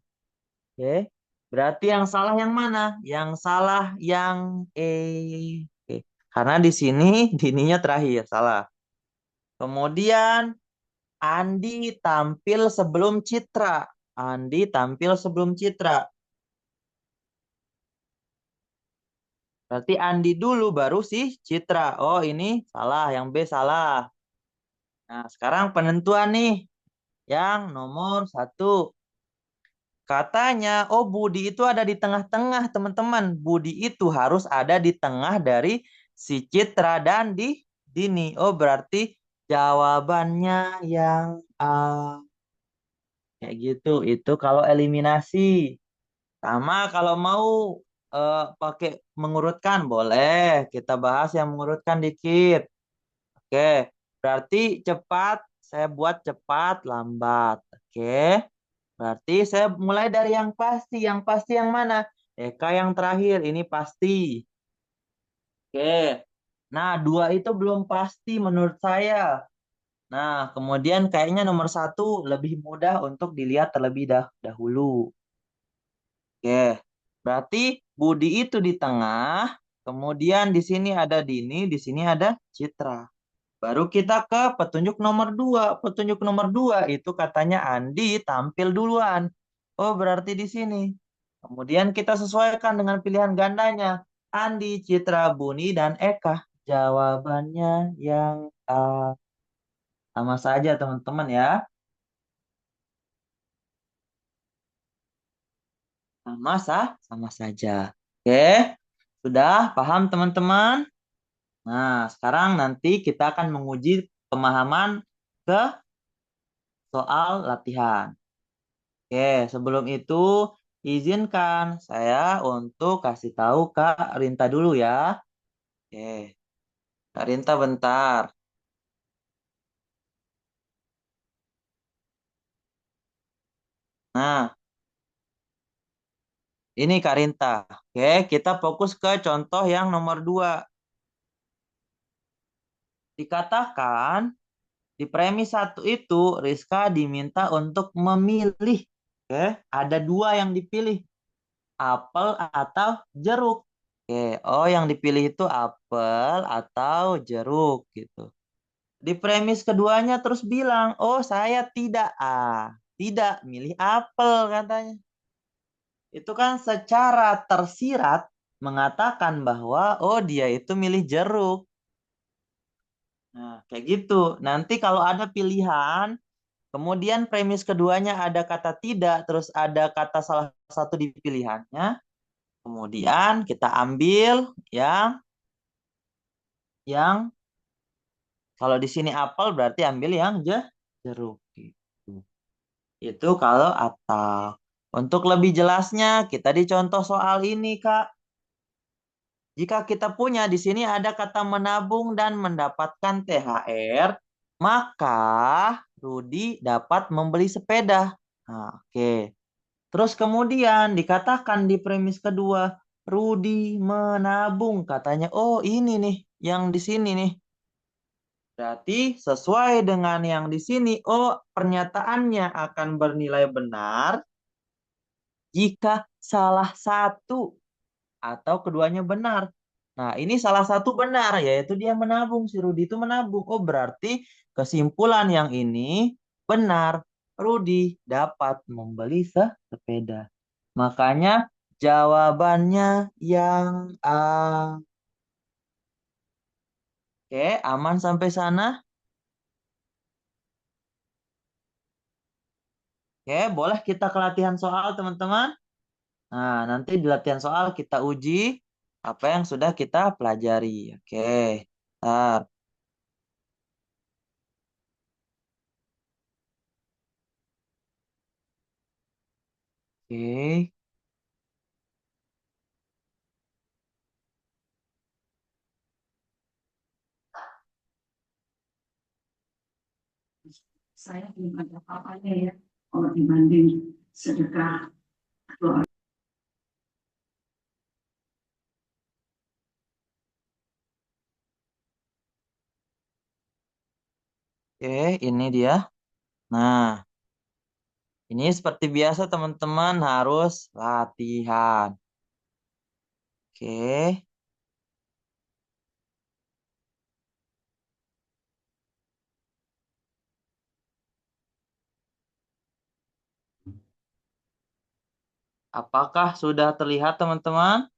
Oke. Berarti yang salah yang mana? Yang salah yang E. Oke. Karena di sini dininya terakhir, salah. Kemudian Andi tampil sebelum Citra. Andi tampil sebelum Citra. Berarti Andi dulu baru si Citra. Oh, ini salah. Yang B salah. Nah, sekarang penentuan nih. Yang nomor 1. Katanya, oh Budi itu ada di tengah-tengah, teman-teman. Budi itu harus ada di tengah dari si Citra dan di Dini. Oh, berarti jawabannya yang A. Kayak gitu. Itu kalau eliminasi. Sama kalau mau pakai mengurutkan, boleh. Kita bahas yang mengurutkan dikit. Oke, berarti cepat. Saya buat cepat, lambat. Oke. Berarti saya mulai dari yang pasti. Yang pasti yang mana? Eka yang terakhir. Ini pasti. Oke. Nah, dua itu belum pasti menurut saya. Nah, kemudian kayaknya nomor 1 lebih mudah untuk dilihat terlebih dahulu. Oke. Berarti Budi itu di tengah. Kemudian di sini ada Dini. Di sini ada Citra. Baru kita ke petunjuk nomor 2. Petunjuk nomor 2 itu katanya Andi tampil duluan. Oh, berarti di sini. Kemudian kita sesuaikan dengan pilihan gandanya. Andi, Citra, Buni, dan Eka. Jawabannya yang A. Sama saja teman-teman ya. Sama saja. Oke, sudah paham teman-teman? Nah, sekarang nanti kita akan menguji pemahaman ke soal latihan. Oke, sebelum itu izinkan saya untuk kasih tahu Kak Rinta dulu ya. Oke, Kak Rinta bentar. Nah, ini Kak Rinta. Oke, kita fokus ke contoh yang nomor 2. Dikatakan di premis 1 itu Rizka diminta untuk memilih. Oke, ada 2 yang dipilih. Apel atau jeruk. Oke, oh yang dipilih itu apel atau jeruk gitu. Di premis keduanya terus bilang, oh saya tidak milih apel katanya. Itu kan secara tersirat mengatakan bahwa oh dia itu milih jeruk. Nah, kayak gitu. Nanti kalau ada pilihan, kemudian premis keduanya ada kata tidak, terus ada kata salah satu di pilihannya, kemudian kita ambil yang kalau di sini apel berarti ambil yang jeruk gitu. Itu kalau atau. Untuk lebih jelasnya, kita dicontoh soal ini, Kak. Jika kita punya di sini ada kata menabung dan mendapatkan THR, maka Rudi dapat membeli sepeda. Nah, oke. Terus kemudian dikatakan di premis kedua, Rudi menabung. Katanya, oh ini nih, yang di sini nih. Berarti sesuai dengan yang di sini, oh pernyataannya akan bernilai benar jika salah satu atau keduanya benar. Nah, ini salah satu benar, yaitu dia menabung. Si Rudi itu menabung. Oh, berarti kesimpulan yang ini benar. Rudi dapat membeli sepeda. Makanya jawabannya yang A. Oke, aman sampai sana? Oke, boleh kita ke latihan soal, teman-teman. Nah, nanti di latihan soal kita uji apa yang sudah kita pelajari. Oke, ntar. Oke, Saya belum ada apa-apanya ya. Kalau dibanding sedekah. oke, ini dia. Nah, ini seperti biasa teman-teman harus latihan. Oke, apakah sudah terlihat teman-teman?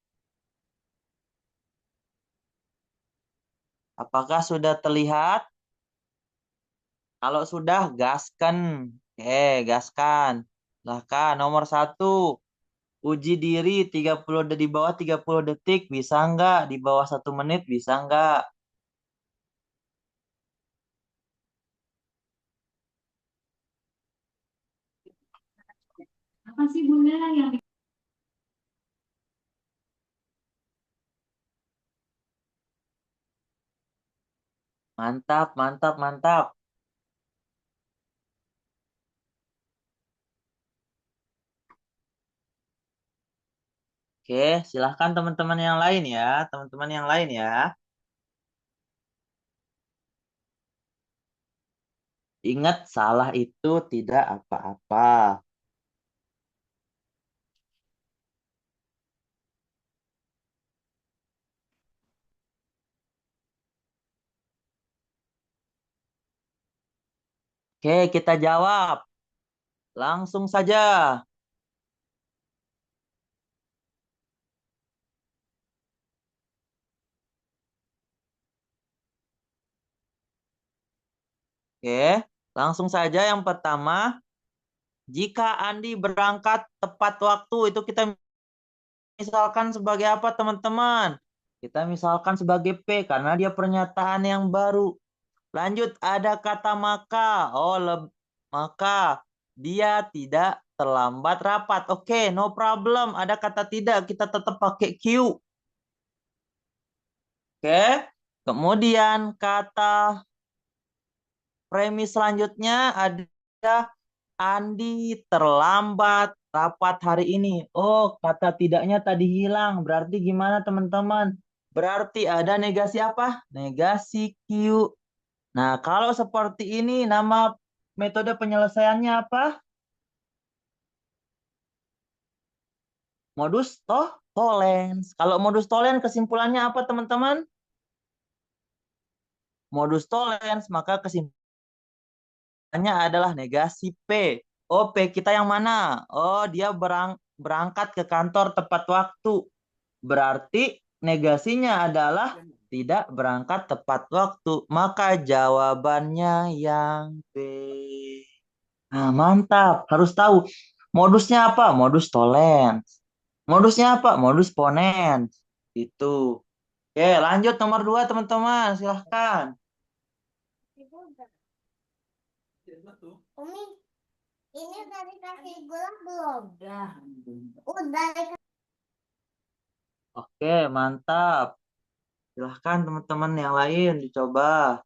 Apakah sudah terlihat? Kalau sudah, gaskan. Oke, gaskan. Silahkan, nomor satu. Uji diri 30 di bawah 30 detik. Bisa nggak? Di bawah 1 menit bisa nggak? Apa sih Bunda yang Mantap, mantap, mantap. Oke, silahkan teman-teman yang lain ya. Teman-teman yang lain ya. Ingat, salah itu tidak apa-apa. Oke, kita jawab. Langsung saja. Oke, langsung saja yang pertama. Jika Andi berangkat tepat waktu, itu kita misalkan sebagai apa, teman-teman? Kita misalkan sebagai P, karena dia pernyataan yang baru. Lanjut, ada kata maka. Oh, maka dia tidak terlambat rapat. Oke, no problem. Ada kata tidak, kita tetap pakai Q. Oke, kemudian kata premis selanjutnya ada Andi terlambat rapat hari ini. Oh, kata tidaknya tadi hilang. Berarti gimana, teman-teman? Berarti ada negasi apa? Negasi Q. Nah, kalau seperti ini, nama metode penyelesaiannya apa? Modus tollens. Kalau modus tollens kesimpulannya apa, teman-teman? Modus tollens, maka kesimpulannya adalah negasi P. Oh, P kita yang mana? Oh, dia berangkat ke kantor tepat waktu. Berarti negasinya adalah tidak berangkat tepat waktu. Maka jawabannya yang B. Nah, mantap. Harus tahu. Modusnya apa? Modus tollens. Modusnya apa? Modus ponens. Itu. Oke, lanjut nomor 2, teman-teman. Silahkan. Umi, ini udah dikasih gula belum? Udah. Oke, mantap. Silahkan teman-teman yang lain dicoba.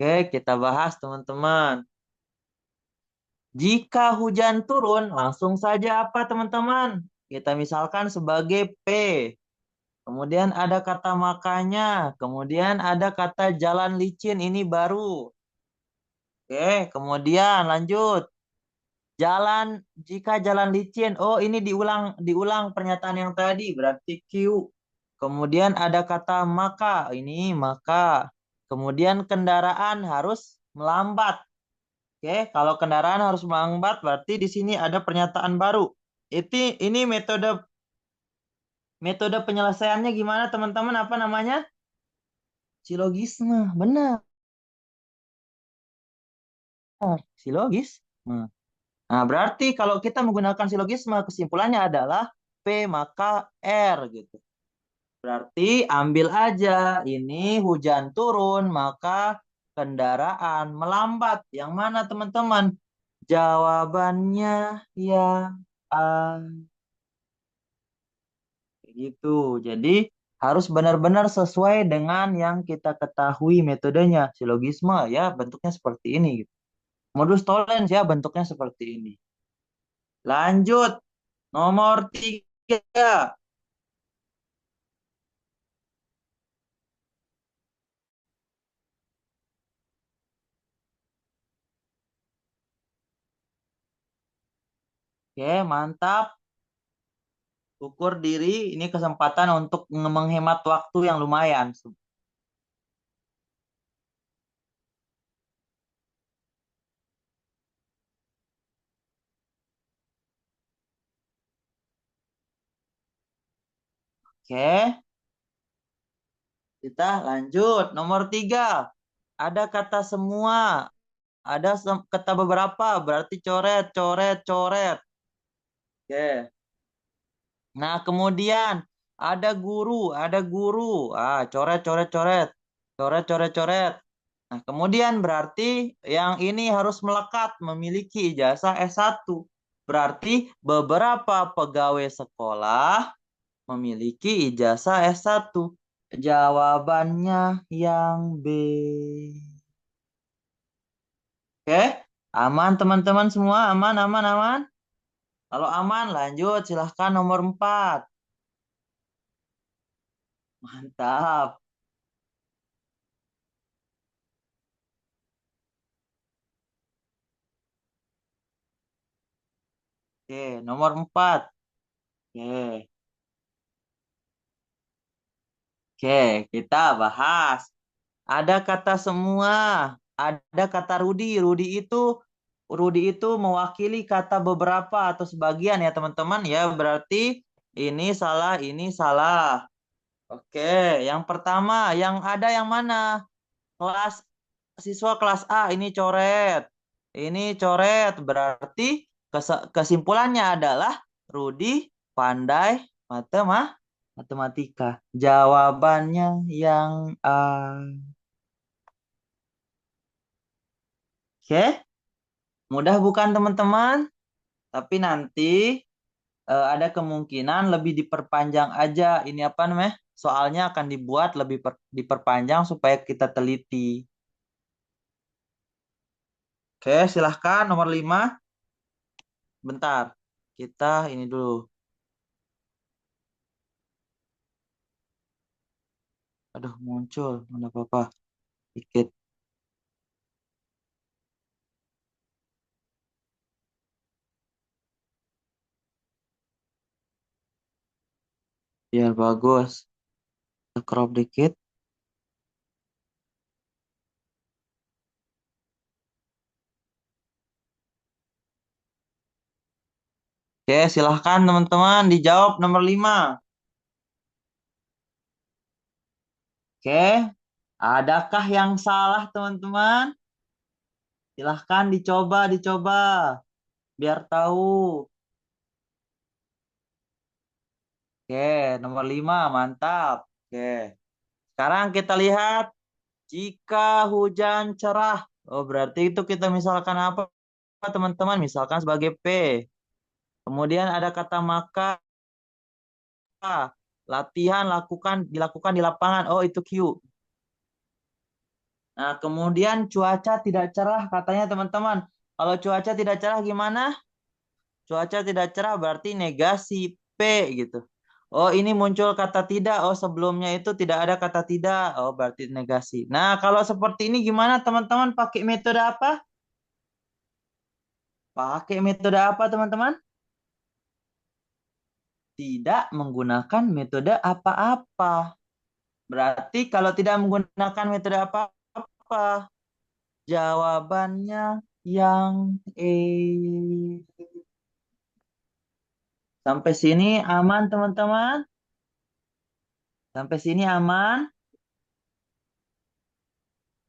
Oke, kita bahas teman-teman. Jika hujan turun, langsung saja apa teman-teman? kita misalkan sebagai P. Kemudian ada kata makanya, kemudian ada kata jalan licin, ini baru. Oke, kemudian lanjut. Jalan, jika jalan licin, oh ini diulang pernyataan yang tadi, berarti Q. Kemudian ada kata maka, ini maka. Kemudian kendaraan harus melambat. Oke, kalau kendaraan harus melambat, berarti di sini ada pernyataan baru. Ini metode penyelesaiannya gimana teman-teman? Apa namanya? Silogisme, benar. Silogisme. Nah, berarti kalau kita menggunakan silogisme, kesimpulannya adalah P maka R gitu. Berarti ambil aja ini hujan turun, maka kendaraan melambat. Yang mana teman-teman? Jawabannya yang A. Gitu. Jadi harus benar-benar sesuai dengan yang kita ketahui metodenya. Silogisme ya bentuknya seperti ini gitu. Modus tollens ya bentuknya seperti ini. Lanjut, nomor 3. Oke, mantap. Ukur diri, ini kesempatan untuk menghemat waktu yang lumayan. Oke, kita lanjut. Nomor 3, ada kata semua. Ada kata beberapa, berarti coret, coret, coret. Oke. Nah, kemudian ada guru, ada guru. Coret, coret, coret. Coret, coret, coret. Nah, kemudian berarti yang ini harus melekat memiliki ijazah S1. Berarti beberapa pegawai sekolah memiliki ijazah S1. Jawabannya yang B. Oke, aman teman-teman semua? Aman, aman, aman? Kalau aman, lanjut. Silahkan nomor 4. Mantap. Oke, nomor 4. Oke, oke, kita bahas. Ada kata semua, ada kata Rudi. Rudi itu mewakili kata beberapa atau sebagian ya teman-teman ya. Berarti ini salah, ini salah. Oke, yang pertama, yang ada yang mana? Kelas siswa kelas A ini coret. Ini coret. Berarti kesimpulannya adalah Rudi pandai matematika. Jawabannya yang A. Oke, mudah bukan teman-teman? Tapi nanti ada kemungkinan lebih diperpanjang aja. Ini apa namanya? Soalnya akan dibuat lebih diperpanjang supaya kita teliti. Oke, silahkan nomor 5. Bentar, kita ini dulu. Aduh, muncul. Mana apa-apa. Dikit. Biar bagus. Kita crop dikit. Oke, silahkan teman-teman dijawab nomor 5. Oke, adakah yang salah teman-teman? Silahkan dicoba, dicoba. Biar tahu. Oke, nomor 5, mantap. Oke, sekarang kita lihat jika hujan cerah. Oh, berarti itu kita misalkan apa, teman-teman? Misalkan sebagai P. Kemudian ada kata maka, latihan dilakukan di lapangan. Oh, itu Q. Nah, kemudian cuaca tidak cerah katanya teman-teman. Kalau cuaca tidak cerah gimana? Cuaca tidak cerah berarti negasi. P gitu. Oh, ini muncul kata tidak. Oh, sebelumnya itu tidak ada kata tidak. Oh, berarti negasi. Nah, kalau seperti ini gimana teman-teman? Pakai metode apa? Pakai metode apa, teman-teman? Tidak menggunakan metode apa-apa. Berarti kalau tidak menggunakan metode apa-apa, jawabannya yang E. Sampai sini aman, teman-teman? Sampai sini aman?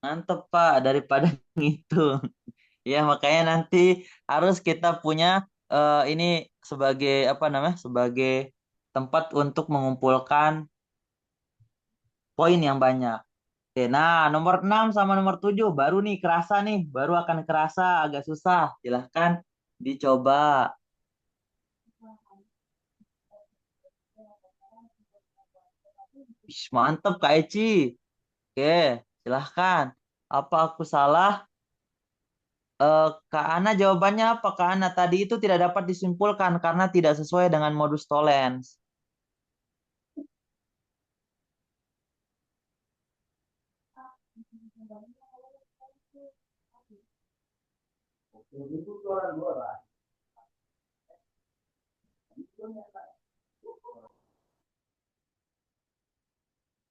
Mantep, Pak. Daripada ngitung. Ya, makanya nanti harus kita punya ini sebagai apa namanya? Sebagai tempat untuk mengumpulkan poin yang banyak. Oke, nah nomor 6 sama nomor 7 baru nih kerasa nih, baru akan kerasa agak susah. Silahkan dicoba. Ih, mantep Kak Eci. Oke, silahkan. Apa aku salah? Kak Ana jawabannya apa? Kak Ana tadi itu tidak dapat disimpulkan karena tidak sesuai dengan modus tollens.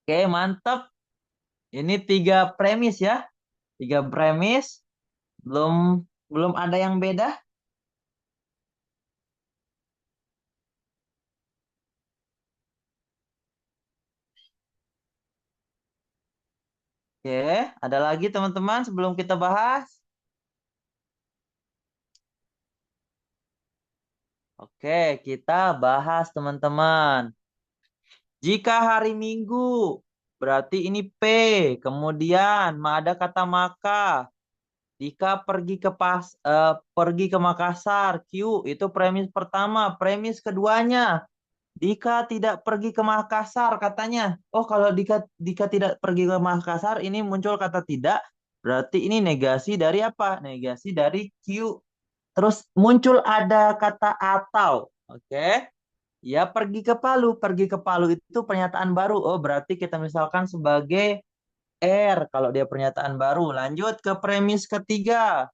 Oke, mantep. Ini tiga premis ya. Tiga premis. Belum belum ada yang beda. Oke, ada lagi teman-teman sebelum kita bahas. Oke, kita bahas teman-teman. Jika hari Minggu, berarti ini P. Kemudian ada kata maka. Jika pergi ke Makassar, Q itu premis pertama. Premis keduanya, jika tidak pergi ke Makassar katanya. Oh, kalau jika tidak pergi ke Makassar ini muncul kata tidak, berarti ini negasi dari apa? Negasi dari Q. Terus muncul ada kata atau. Oke. Ya, pergi ke Palu. Pergi ke Palu itu pernyataan baru. Oh, berarti kita misalkan sebagai R kalau dia pernyataan baru. Lanjut ke premis ketiga.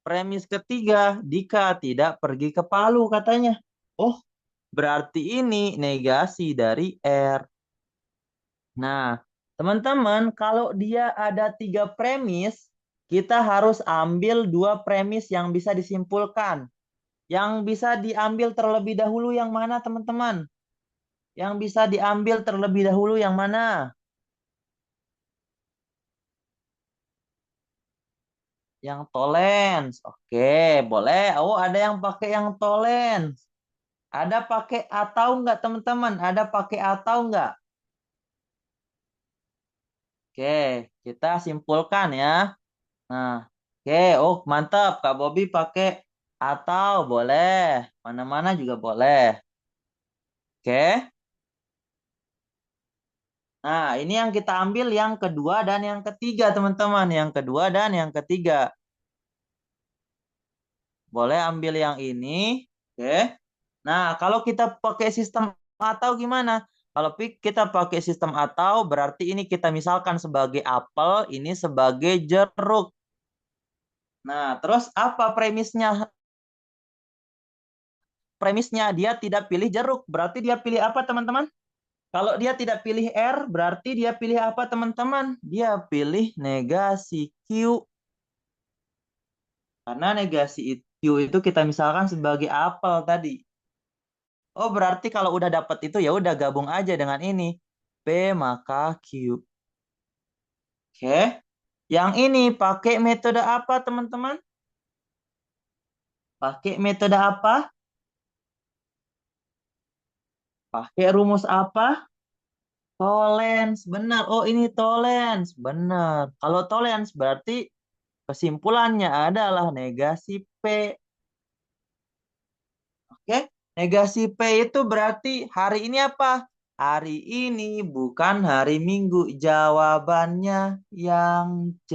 Premis ketiga, Dika tidak pergi ke Palu katanya. Oh, berarti ini negasi dari R. Nah, teman-teman, kalau dia ada tiga premis, kita harus ambil dua premis yang bisa disimpulkan. Yang bisa diambil terlebih dahulu yang mana, teman-teman? Yang bisa diambil terlebih dahulu yang mana? Yang tolens. Oke, boleh. Oh, ada yang pakai yang tolens. Ada pakai atau enggak, teman-teman? Ada pakai atau enggak? Oke, kita simpulkan ya. Nah, oke. Oh, mantap. Kak Bobby pakai atau boleh. Mana-mana juga boleh. Oke. Nah, ini yang kita ambil yang kedua dan yang ketiga, teman-teman. Yang kedua dan yang ketiga. Boleh ambil yang ini. Oke. Nah, kalau kita pakai sistem atau gimana? Kalau kita pakai sistem atau berarti ini kita misalkan sebagai apel, ini sebagai jeruk. Nah, terus apa premisnya? Premisnya dia tidak pilih jeruk. Berarti dia pilih apa, teman-teman? Kalau dia tidak pilih R, berarti dia pilih apa, teman-teman? Dia pilih negasi Q. Karena negasi Q itu kita misalkan sebagai apel tadi. Oh, berarti kalau udah dapat itu ya udah gabung aja dengan ini. P maka Q. Oke. Yang ini pakai metode apa, teman-teman? Pakai metode apa? Pakai rumus apa? Tolens. Benar. Oh, ini tolens. Benar. Kalau tolens berarti kesimpulannya adalah negasi P. Oke. Negasi P itu berarti hari ini apa? Hari ini bukan hari Minggu. Jawabannya yang C.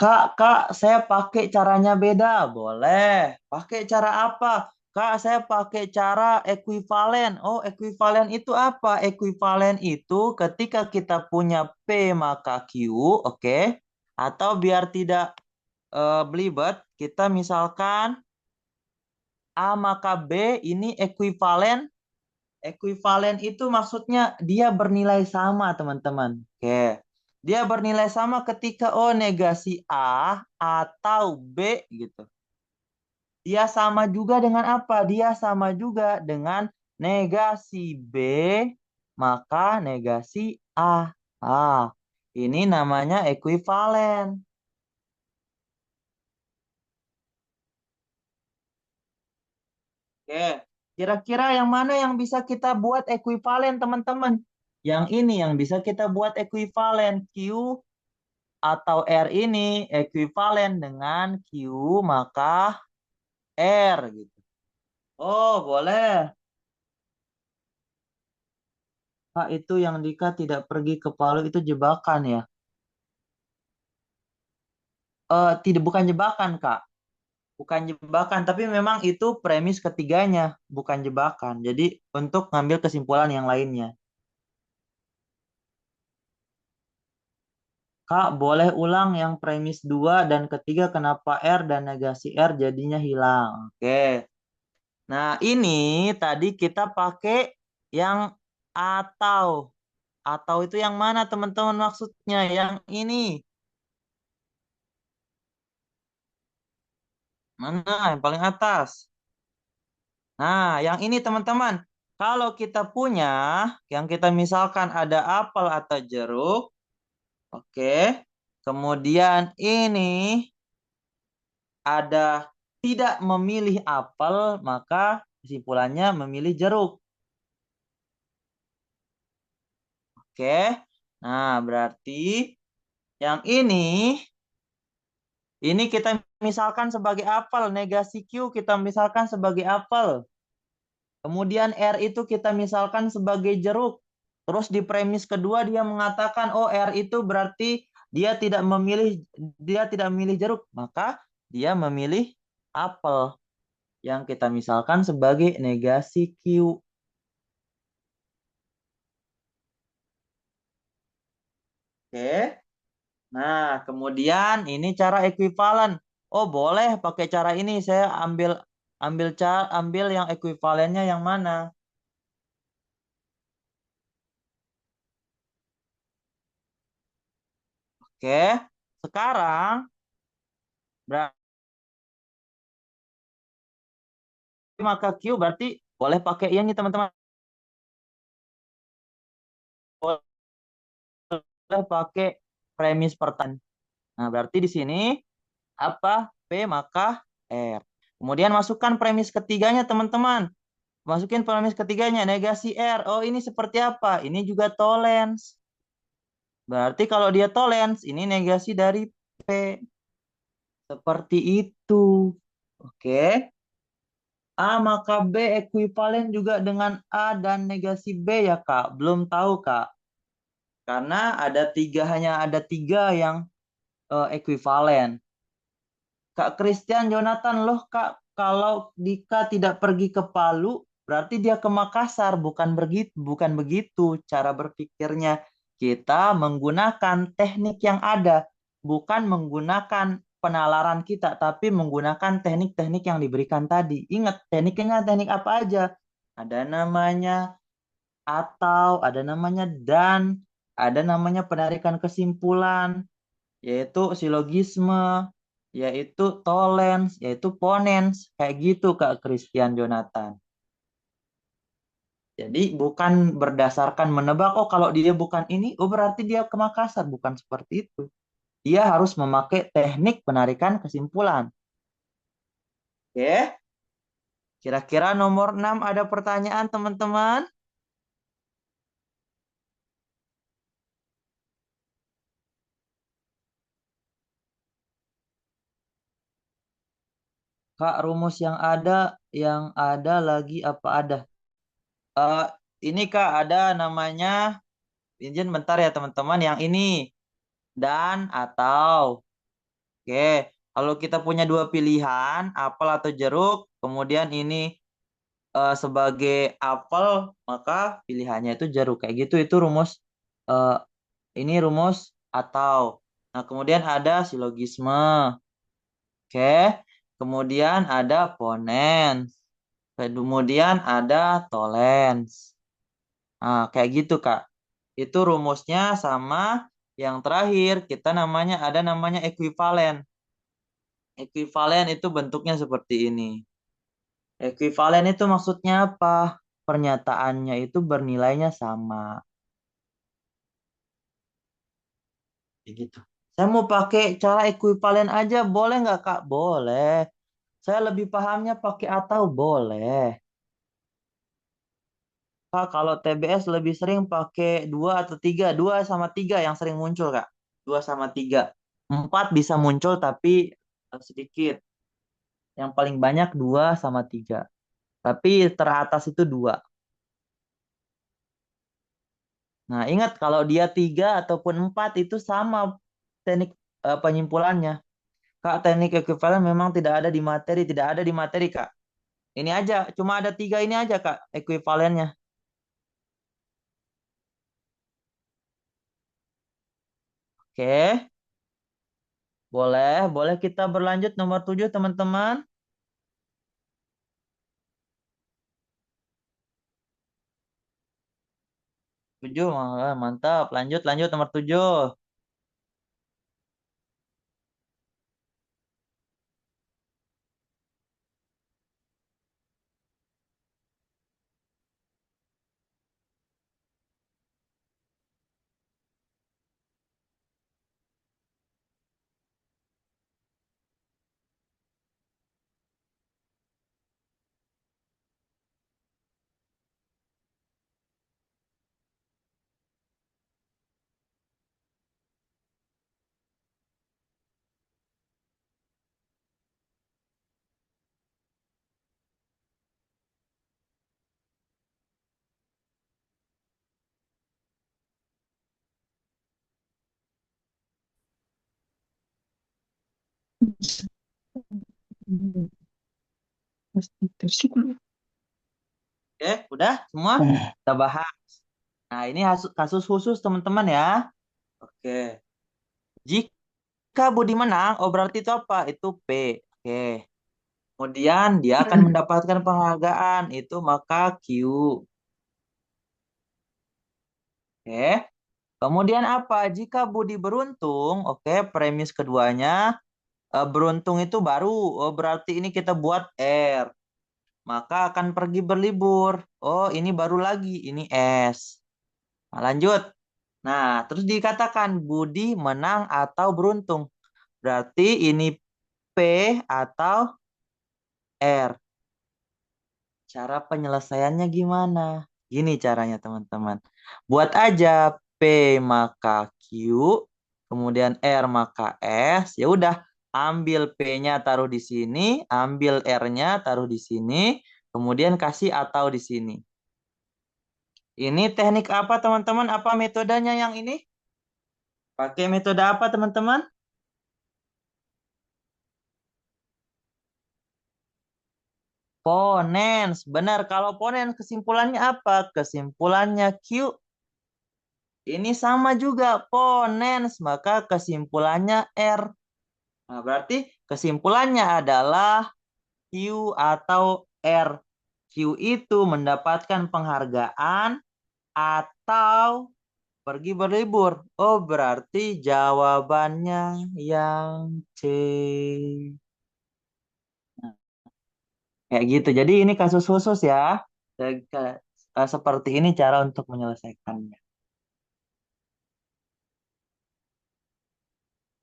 Kak, saya pakai caranya beda. Boleh. Pakai cara apa? Kak, saya pakai cara ekuivalen. Oh, ekuivalen itu apa? Ekuivalen itu ketika kita punya P maka Q, oke? Atau biar tidak belibet, kita misalkan A maka B ini ekuivalen. Ekuivalen itu maksudnya dia bernilai sama, teman-teman. Oke. Dia bernilai sama ketika O negasi A atau B gitu. Dia sama juga dengan apa? Dia sama juga dengan negasi B maka negasi A. Ah, ini namanya ekuivalen. Oke. Kira-kira yang mana yang bisa kita buat ekuivalen, teman-teman? Yang ini yang bisa kita buat ekuivalen. Q atau R ini ekuivalen dengan Q maka R gitu. Oh, boleh. Kak, itu yang Dika tidak pergi ke Palu itu jebakan ya? Tidak, bukan jebakan, Kak. Bukan jebakan, tapi memang itu premis ketiganya, bukan jebakan. Jadi untuk ngambil kesimpulan yang lainnya. Kak, boleh ulang yang premis 2 dan ketiga kenapa R dan negasi R jadinya hilang. Oke. Nah, ini tadi kita pakai yang atau. Atau itu yang mana teman-teman maksudnya? Yang ini. Mana yang paling atas? Nah, yang ini teman-teman. Kalau kita punya, yang kita misalkan ada apel atau jeruk. Oke. Kemudian ini ada tidak memilih apel, maka kesimpulannya memilih jeruk. Oke. Nah, berarti yang ini kita misalkan sebagai apel, negasi Q kita misalkan sebagai apel. Kemudian R itu kita misalkan sebagai jeruk. Terus di premis kedua dia mengatakan, oh R itu berarti dia tidak memilih jeruk, maka dia memilih apel yang kita misalkan sebagai negasi Q. Oke. Nah, kemudian ini cara ekuivalen. Oh, boleh pakai cara ini. Saya ambil ambil yang ekuivalennya yang mana? Oke. Sekarang berarti maka Q berarti boleh pakai ini teman-teman. Boleh pakai premis pertanyaan. Nah, berarti di sini apa? P maka R. Kemudian masukkan premis ketiganya teman-teman. Masukin premis ketiganya negasi R. Oh, ini seperti apa? Ini juga tolens. Berarti kalau dia tolens, ini negasi dari P. Seperti itu. Oke. A maka B ekuivalen juga dengan A dan negasi B ya, Kak. Belum tahu, Kak. Karena hanya ada tiga yang ekuivalen. Kak Christian Jonathan, loh Kak, kalau Dika tidak pergi ke Palu, berarti dia ke Makassar. Bukan begitu cara berpikirnya. Kita menggunakan teknik yang ada, bukan menggunakan penalaran kita, tapi menggunakan teknik-teknik yang diberikan tadi. Ingat, tekniknya teknik apa aja? Ada namanya atau, ada namanya dan, ada namanya penarikan kesimpulan, yaitu silogisme, yaitu tolens, yaitu ponens, kayak gitu Kak Christian Jonathan. Jadi bukan berdasarkan menebak, oh kalau dia bukan ini, oh berarti dia ke Makassar. Bukan seperti itu. Dia harus memakai teknik penarikan kesimpulan. Oke, kira-kira nomor 6 ada pertanyaan teman-teman? Kak, rumus yang ada lagi apa ada? Eh, ini Kak ada namanya, izin bentar ya teman-teman, yang ini dan atau. Oke, kalau kita punya dua pilihan, apel atau jeruk, kemudian ini sebagai apel, maka pilihannya itu jeruk. Kayak gitu, itu rumus, eh, ini rumus atau. Nah, kemudian ada silogisme. Oke, kemudian ada ponens. Kemudian ada tolens. Nah, kayak gitu, Kak. Itu rumusnya sama. Yang terakhir, kita namanya ekuivalen. Ekuivalen itu bentuknya seperti ini. Ekuivalen itu maksudnya apa? Pernyataannya itu bernilainya sama. Kayak gitu. Saya mau pakai cara ekuivalen aja, boleh nggak, Kak? Boleh. Saya lebih pahamnya pakai atau boleh. Kak, kalau TBS lebih sering pakai dua atau tiga. Dua sama tiga yang sering muncul, Kak. Dua sama tiga. Empat bisa muncul tapi sedikit. Yang paling banyak dua sama tiga. Tapi teratas itu dua. Nah, ingat kalau dia tiga ataupun empat itu sama teknik penyimpulannya. Kak, teknik ekuivalen memang tidak ada di materi, tidak ada di materi, Kak. Ini aja, cuma ada tiga ini aja, Kak, ekuivalennya. Oke, boleh, boleh kita berlanjut nomor 7, teman-teman. 7, mantap. Lanjut, lanjut nomor 7. Oke, udah semua? Kita bahas. Nah, ini kasus khusus, teman-teman ya. Oke. Jika Budi menang, oh berarti itu apa? Itu P. Oke. Kemudian dia akan mendapatkan penghargaan, itu maka Q. Oke. Kemudian apa? Jika Budi beruntung, oke, premis keduanya, beruntung itu baru, oh berarti ini kita buat R. Maka akan pergi berlibur. Oh, ini baru lagi, ini S. Nah, lanjut. Nah, terus dikatakan Budi menang atau beruntung. Berarti ini P atau R. Cara penyelesaiannya gimana? Gini caranya, teman-teman. Buat aja P maka Q, kemudian R maka S. Ya udah, ambil P-nya taruh di sini, ambil R-nya taruh di sini, kemudian kasih atau di sini. Ini teknik apa, teman-teman? Apa metodenya yang ini? Pakai metode apa, teman-teman? Ponens. Benar, kalau ponens kesimpulannya apa? Kesimpulannya Q. Ini sama juga, ponens. Maka kesimpulannya R. Nah, berarti kesimpulannya adalah Q atau R. Q itu mendapatkan penghargaan atau pergi berlibur. Oh, berarti jawabannya yang C. Kayak gitu. Jadi ini kasus khusus ya. Seperti ini cara untuk menyelesaikannya.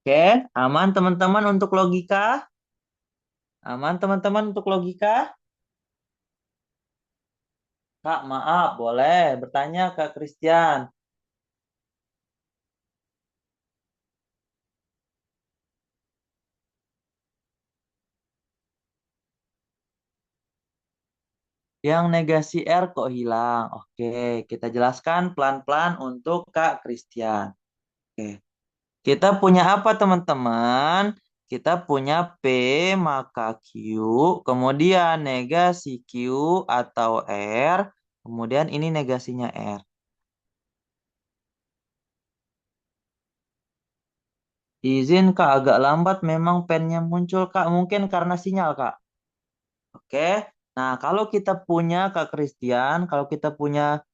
Oke, aman teman-teman untuk logika? Aman teman-teman untuk logika? Kak, maaf, boleh bertanya Kak Christian. Yang negasi R kok hilang? Oke, kita jelaskan pelan-pelan untuk Kak Christian. Oke, kita punya apa teman-teman? Kita punya P maka Q, kemudian negasi Q atau R, kemudian ini negasinya R. Izin Kak, agak lambat memang pennya muncul Kak, mungkin karena sinyal Kak. Oke, nah kalau kita punya Kak Christian, kalau kita punya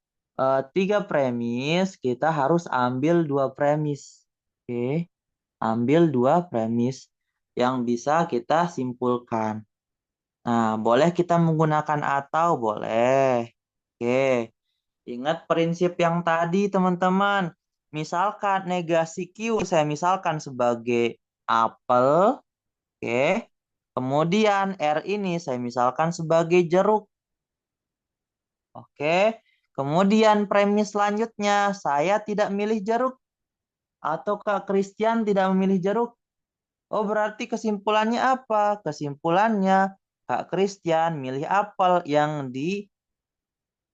tiga premis, kita harus ambil dua premis. Oke, ambil dua premis yang bisa kita simpulkan. Nah, boleh kita menggunakan atau boleh. Oke, ingat prinsip yang tadi teman-teman. Misalkan negasi Q saya misalkan sebagai apel. Oke, kemudian R ini saya misalkan sebagai jeruk. Oke, kemudian premis selanjutnya saya tidak milih jeruk atau Kak Christian tidak memilih jeruk. Oh, berarti kesimpulannya apa? Kesimpulannya Kak Christian milih apel yang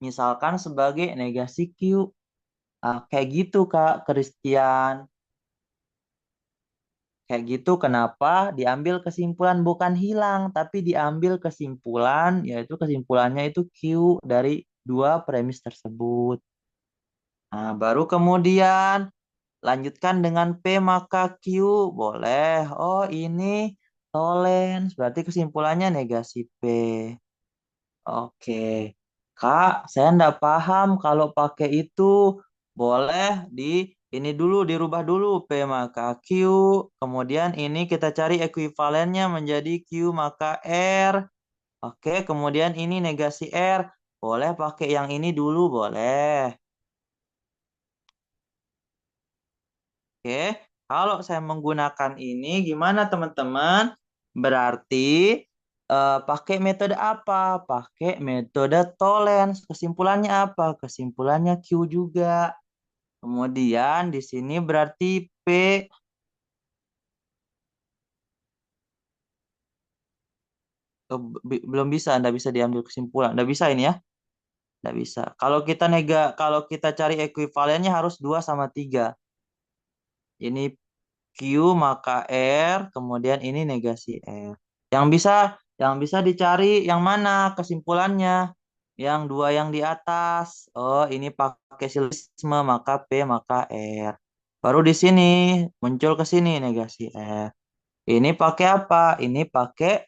misalkan sebagai negasi Q. Ah, kayak gitu Kak Christian. Kayak gitu kenapa diambil kesimpulan bukan hilang, tapi diambil kesimpulan, yaitu kesimpulannya itu Q dari dua premis tersebut. Nah, baru kemudian lanjutkan dengan P maka Q. Boleh. Oh, ini tolens. Berarti kesimpulannya negasi P. Oke. Kak, saya enggak paham kalau pakai itu. Boleh ini dulu dirubah dulu P maka Q. Kemudian ini kita cari ekuivalennya menjadi Q maka R. Oke, kemudian ini negasi R. Boleh pakai yang ini dulu, boleh. Oke, kalau saya menggunakan ini, gimana teman-teman? Berarti pakai metode apa? Pakai metode Tollens. Kesimpulannya apa? Kesimpulannya Q juga. Kemudian di sini berarti P belum bisa, Anda bisa diambil kesimpulan. Anda bisa ini ya? Tidak bisa. Kalau kita cari ekuivalennya harus 2 sama 3. Ini Q maka R, kemudian ini negasi R. Yang bisa yang bisa dicari yang mana kesimpulannya? Yang dua yang di atas. Oh, ini pakai silogisme maka P maka R. Baru di sini muncul ke sini negasi R. Ini pakai apa? Ini pakai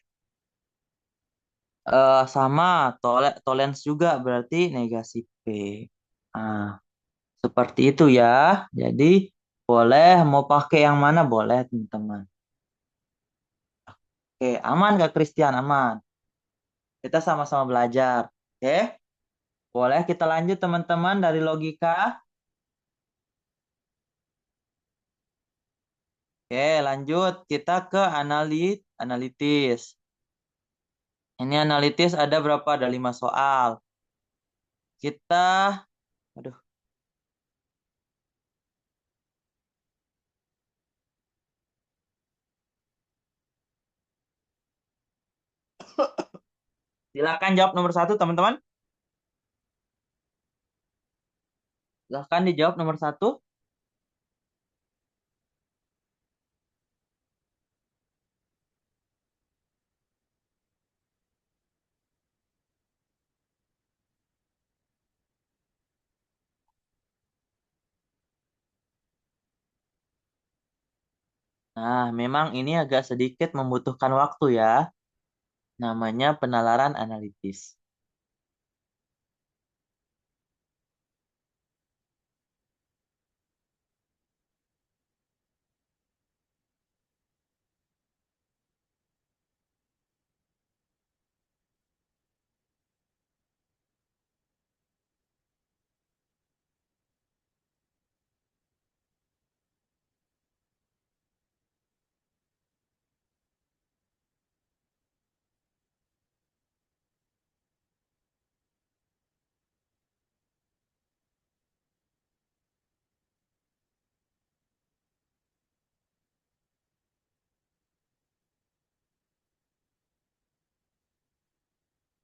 sama tolens juga berarti negasi P. Nah, seperti itu ya. Jadi boleh mau pakai yang mana boleh teman-teman. Oke, aman Kak Christian? Aman. Kita sama-sama belajar. Oke, boleh kita lanjut teman-teman dari logika. Oke, lanjut. Kita ke analitis. Ini analitis ada berapa? Ada 5 soal. Kita, aduh, silakan jawab nomor satu teman-teman. Silakan dijawab nomor satu. Nah, memang ini agak sedikit membutuhkan waktu ya. Namanya penalaran analitis.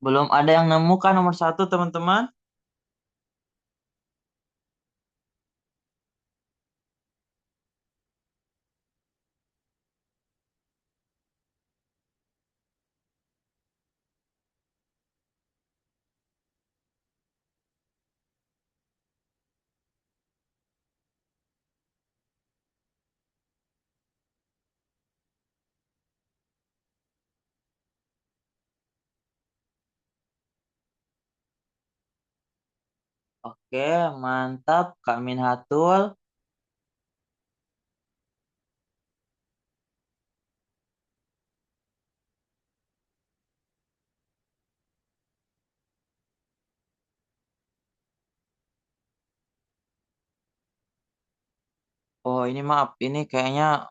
Belum ada yang nemu kan nomor satu teman-teman? Oke, mantap Kak Minhatul. Oh, ini maaf, ini kayaknya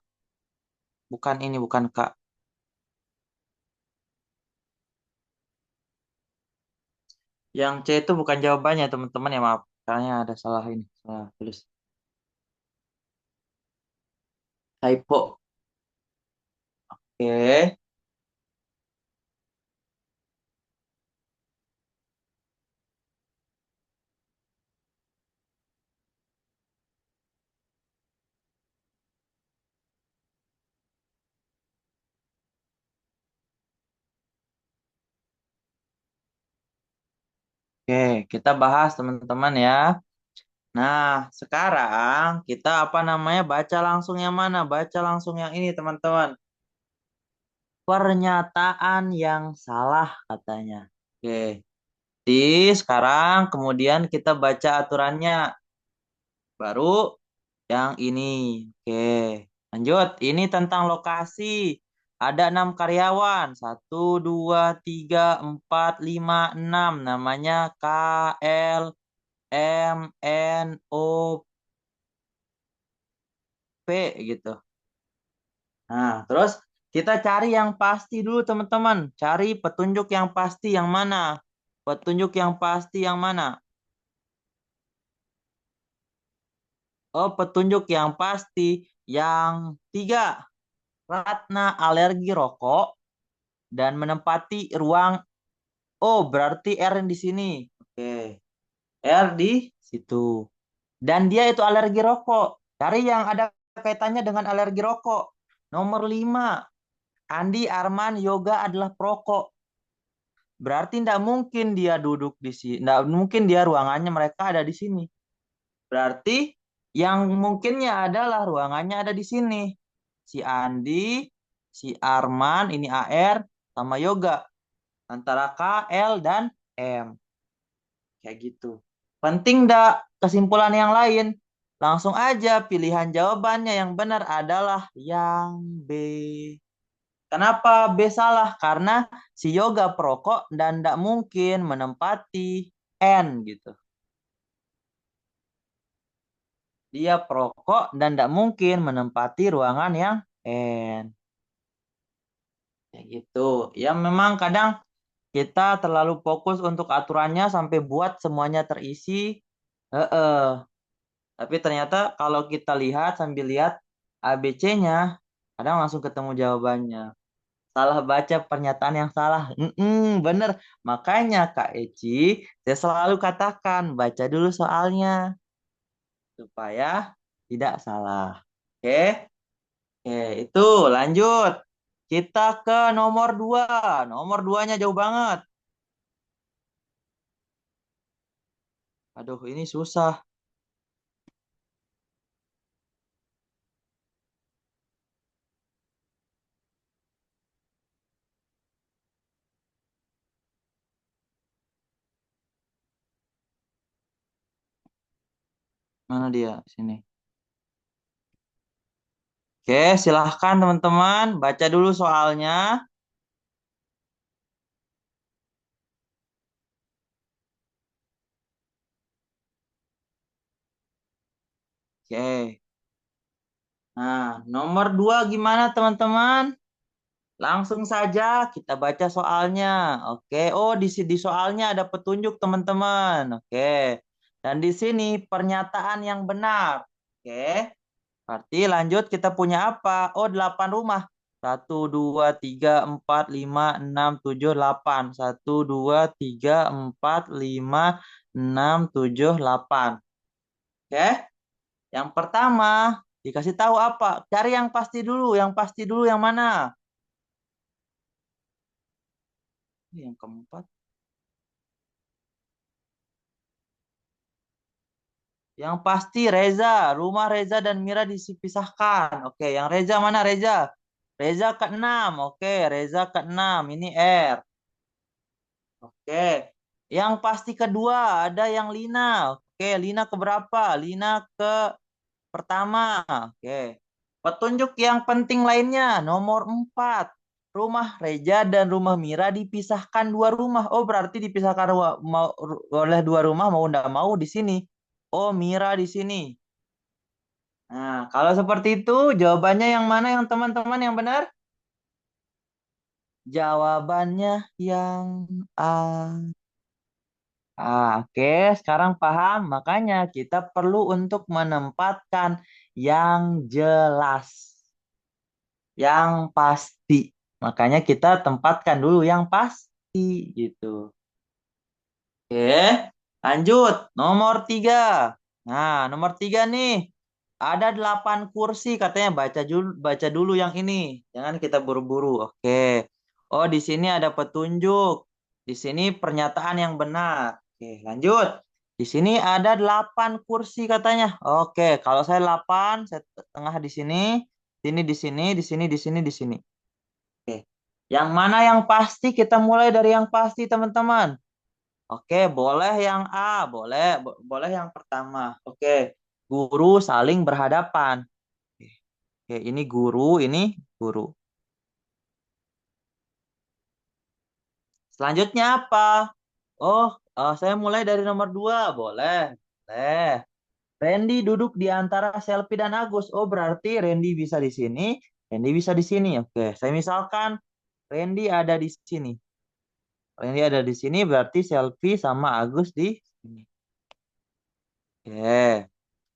bukan Kak. Yang C itu bukan jawabannya, teman-teman ya maaf. Kayaknya ada salah ini, salah tulis. Typo. Oke, oke, kita bahas teman-teman ya. Nah, sekarang kita apa namanya? Baca langsung yang mana? Baca langsung yang ini, teman-teman. Pernyataan yang salah katanya. Oke. Di sekarang kemudian kita baca aturannya. Baru yang ini. Oke. Lanjut. Ini tentang lokasi. Ada 6 karyawan. Satu, dua, tiga, empat, lima, enam. Namanya K, L, M, N, O, P gitu. Nah, terus kita cari yang pasti dulu teman-teman. Cari petunjuk yang pasti yang mana? Petunjuk yang pasti yang mana? Oh, petunjuk yang pasti yang tiga. Ratna alergi rokok dan menempati ruang. Oh, berarti R di sini. Oke, R di situ. Dan dia itu alergi rokok. Cari yang ada kaitannya dengan alergi rokok. Nomor 5. Andi Arman Yoga adalah perokok. Berarti tidak mungkin dia duduk di sini. Tidak mungkin dia ruangannya mereka ada di sini. Berarti yang mungkinnya adalah ruangannya ada di sini. Si Andi, si Arman, ini AR, sama Yoga. Antara K, L, dan M. Kayak gitu. Penting enggak kesimpulan yang lain? Langsung aja pilihan jawabannya yang benar adalah yang B. Kenapa B salah? Karena si Yoga perokok dan tidak mungkin menempati N gitu. Dia perokok dan tidak mungkin menempati ruangan yang N. Kayak gitu. Ya memang kadang kita terlalu fokus untuk aturannya sampai buat semuanya terisi. Heeh. Tapi ternyata kalau kita lihat sambil lihat ABC-nya, kadang langsung ketemu jawabannya. Salah baca pernyataan yang salah. Bener. Makanya Kak Eci, saya selalu katakan baca dulu soalnya supaya tidak salah. Oke? Oke, itu lanjut. Kita ke nomor 2. Nomor duanya jauh banget. Aduh, ini susah. Mana dia? Sini. Oke, silahkan teman-teman. Baca dulu soalnya. Oke. Nah, nomor 2 gimana teman-teman? Langsung saja kita baca soalnya. Oke. Oh, di soalnya ada petunjuk teman-teman. Oke. Dan di sini pernyataan yang benar. Oke. Berarti lanjut kita punya apa? Oh, 8 rumah. Satu, dua, tiga, empat, lima, enam, tujuh, delapan. Satu, dua, tiga, empat, lima, enam, tujuh, delapan. Oke. Yang pertama, dikasih tahu apa? Cari yang pasti dulu. Yang pasti dulu yang mana? Yang keempat. Yang pasti Reza. Rumah Reza dan Mira dipisahkan. Oke, yang Reza mana Reza? Reza ke-6. Oke, Reza ke-6. Ini R. Oke. Yang pasti kedua ada yang Lina. Oke, Lina ke berapa? Lina ke pertama. Oke. Petunjuk yang penting lainnya. Nomor 4. Rumah Reja dan rumah Mira dipisahkan dua rumah. Oh, berarti dipisahkan oleh dua rumah mau tidak mau di sini. Oh, Mira di sini. Nah, kalau seperti itu, jawabannya yang mana yang teman-teman yang benar? Jawabannya yang A. Oke, sekarang paham. Makanya kita perlu untuk menempatkan yang jelas, yang pasti. Makanya kita tempatkan dulu yang pasti gitu. Oke, lanjut. Nomor 3. Nah, nomor 3 nih. Ada 8 kursi katanya. Baca dulu yang ini. Jangan kita buru-buru. Oke. Oh, di sini ada petunjuk. Di sini pernyataan yang benar. Oke, lanjut. Di sini ada 8 kursi katanya. Oke, kalau saya 8, saya tengah di sini. Sini di sini, di sini, di sini, di sini. Oke. Yang mana yang pasti? Kita mulai dari yang pasti, teman-teman. Oke, boleh yang A, boleh yang pertama. Oke, guru saling berhadapan. Oke, ini guru, ini guru. Selanjutnya apa? Oh, saya mulai dari nomor 2, boleh. Boleh. Randy duduk di antara Selfie dan Agus. Oh, berarti Randy bisa di sini, Randy bisa di sini. Oke, saya misalkan Randy ada di sini. Randy ada di sini, berarti Selfie sama Agus di sini. Oke,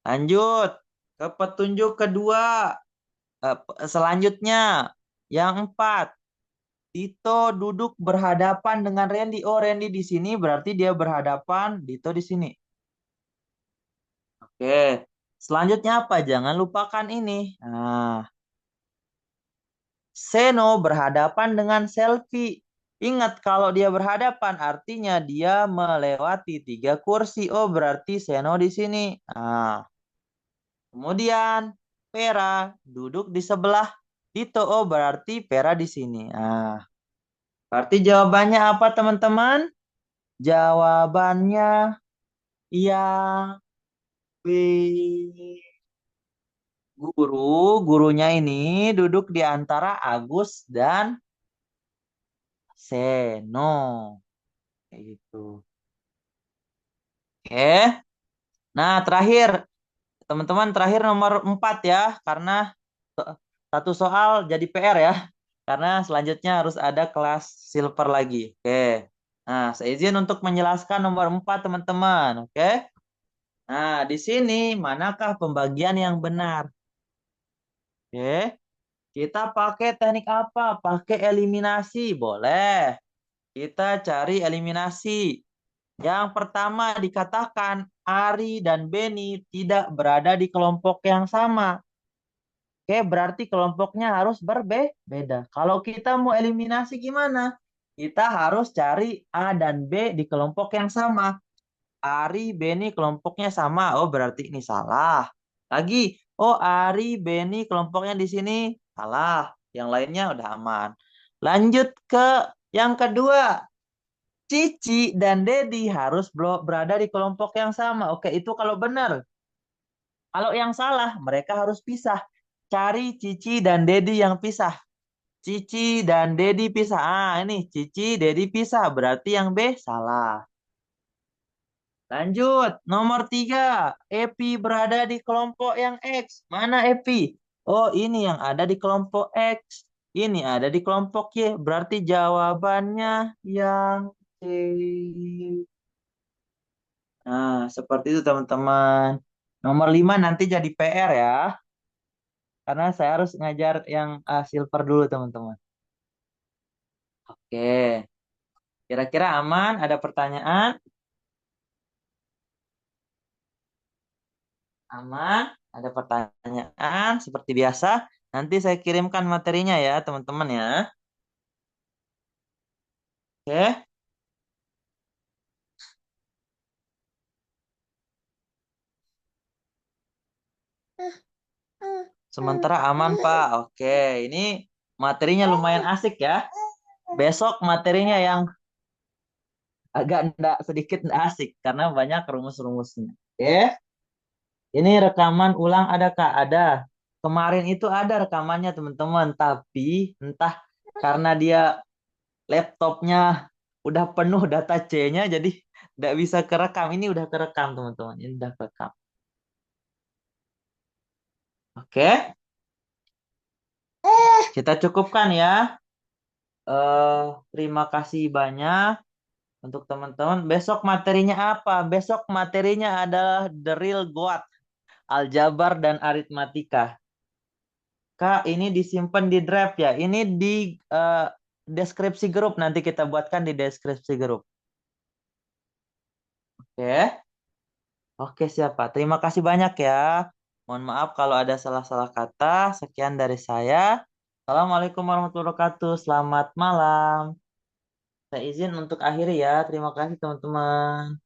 lanjut ke petunjuk kedua. Selanjutnya, yang 4. Dito duduk berhadapan dengan Randy. Oh, Randy di sini berarti dia berhadapan, Dito di sini. Oke. Selanjutnya apa? Jangan lupakan ini. Nah, Seno berhadapan dengan Selfie. Ingat kalau dia berhadapan artinya dia melewati 3 kursi. Oh, berarti Seno di sini. Nah, kemudian Vera duduk di sebelah Dito. Oh, berarti Vera di sini. Nah, berarti jawabannya apa, teman-teman? Jawabannya yang B. Gurunya ini duduk di antara Agus dan Seno. Kayak gitu. Oke. Nah, terakhir, teman-teman, terakhir nomor 4 ya. Karena satu soal jadi PR ya. Karena selanjutnya harus ada kelas silver lagi. Oke. Nah, saya izin untuk menjelaskan nomor 4, teman-teman. Oke. Nah, di sini manakah pembagian yang benar? Oke. Kita pakai teknik apa? Pakai eliminasi. Boleh. Kita cari eliminasi. Yang pertama dikatakan Ari dan Beni tidak berada di kelompok yang sama. Oke, berarti kelompoknya harus berbeda. Kalau kita mau eliminasi gimana? Kita harus cari A dan B di kelompok yang sama. Ari, Beni kelompoknya sama. Oh, berarti ini salah. Lagi, oh Ari, Beni kelompoknya di sini salah. Yang lainnya udah aman. Lanjut ke yang kedua. Cici dan Dedi harus berada di kelompok yang sama. Oke, itu kalau benar. Kalau yang salah, mereka harus pisah. Cari Cici dan Dedi yang pisah. Cici dan Dedi pisah. Ini Cici, Dedi pisah. Berarti yang B salah. Lanjut, nomor 3. Epi berada di kelompok yang X. Mana Epi? Oh, ini yang ada di kelompok X. Ini ada di kelompok Y. Berarti jawabannya yang C. Nah, seperti itu teman-teman. Nomor 5 nanti jadi PR ya. Karena saya harus ngajar yang silver dulu teman-teman. Oke. Kira-kira aman? Ada pertanyaan? Aman? Ada pertanyaan? Seperti biasa. Nanti saya kirimkan materinya ya teman-teman ya. Oke. Sementara aman Pak. Oke. Ini materinya lumayan asik ya. Besok materinya yang agak ndak sedikit ndak asik karena banyak rumus-rumusnya. Oke, ini rekaman ulang ada Kak? Ada. Kemarin itu ada rekamannya teman-teman, tapi entah karena dia laptopnya udah penuh data C-nya jadi nggak bisa kerekam. Ini udah kerekam teman-teman, ini udah kerekam. Oke, kita cukupkan ya. Terima kasih banyak untuk teman-teman. Besok materinya apa? Besok materinya adalah the real God, aljabar dan aritmatika. Kak, ini disimpan di drive ya. Ini di eh, deskripsi grup. Nanti kita buatkan di deskripsi grup. Oke. Oke, siapa? Terima kasih banyak ya. Mohon maaf kalau ada salah-salah kata. Sekian dari saya. Assalamualaikum warahmatullahi wabarakatuh. Selamat malam. Saya izin untuk akhiri ya. Terima kasih teman-teman.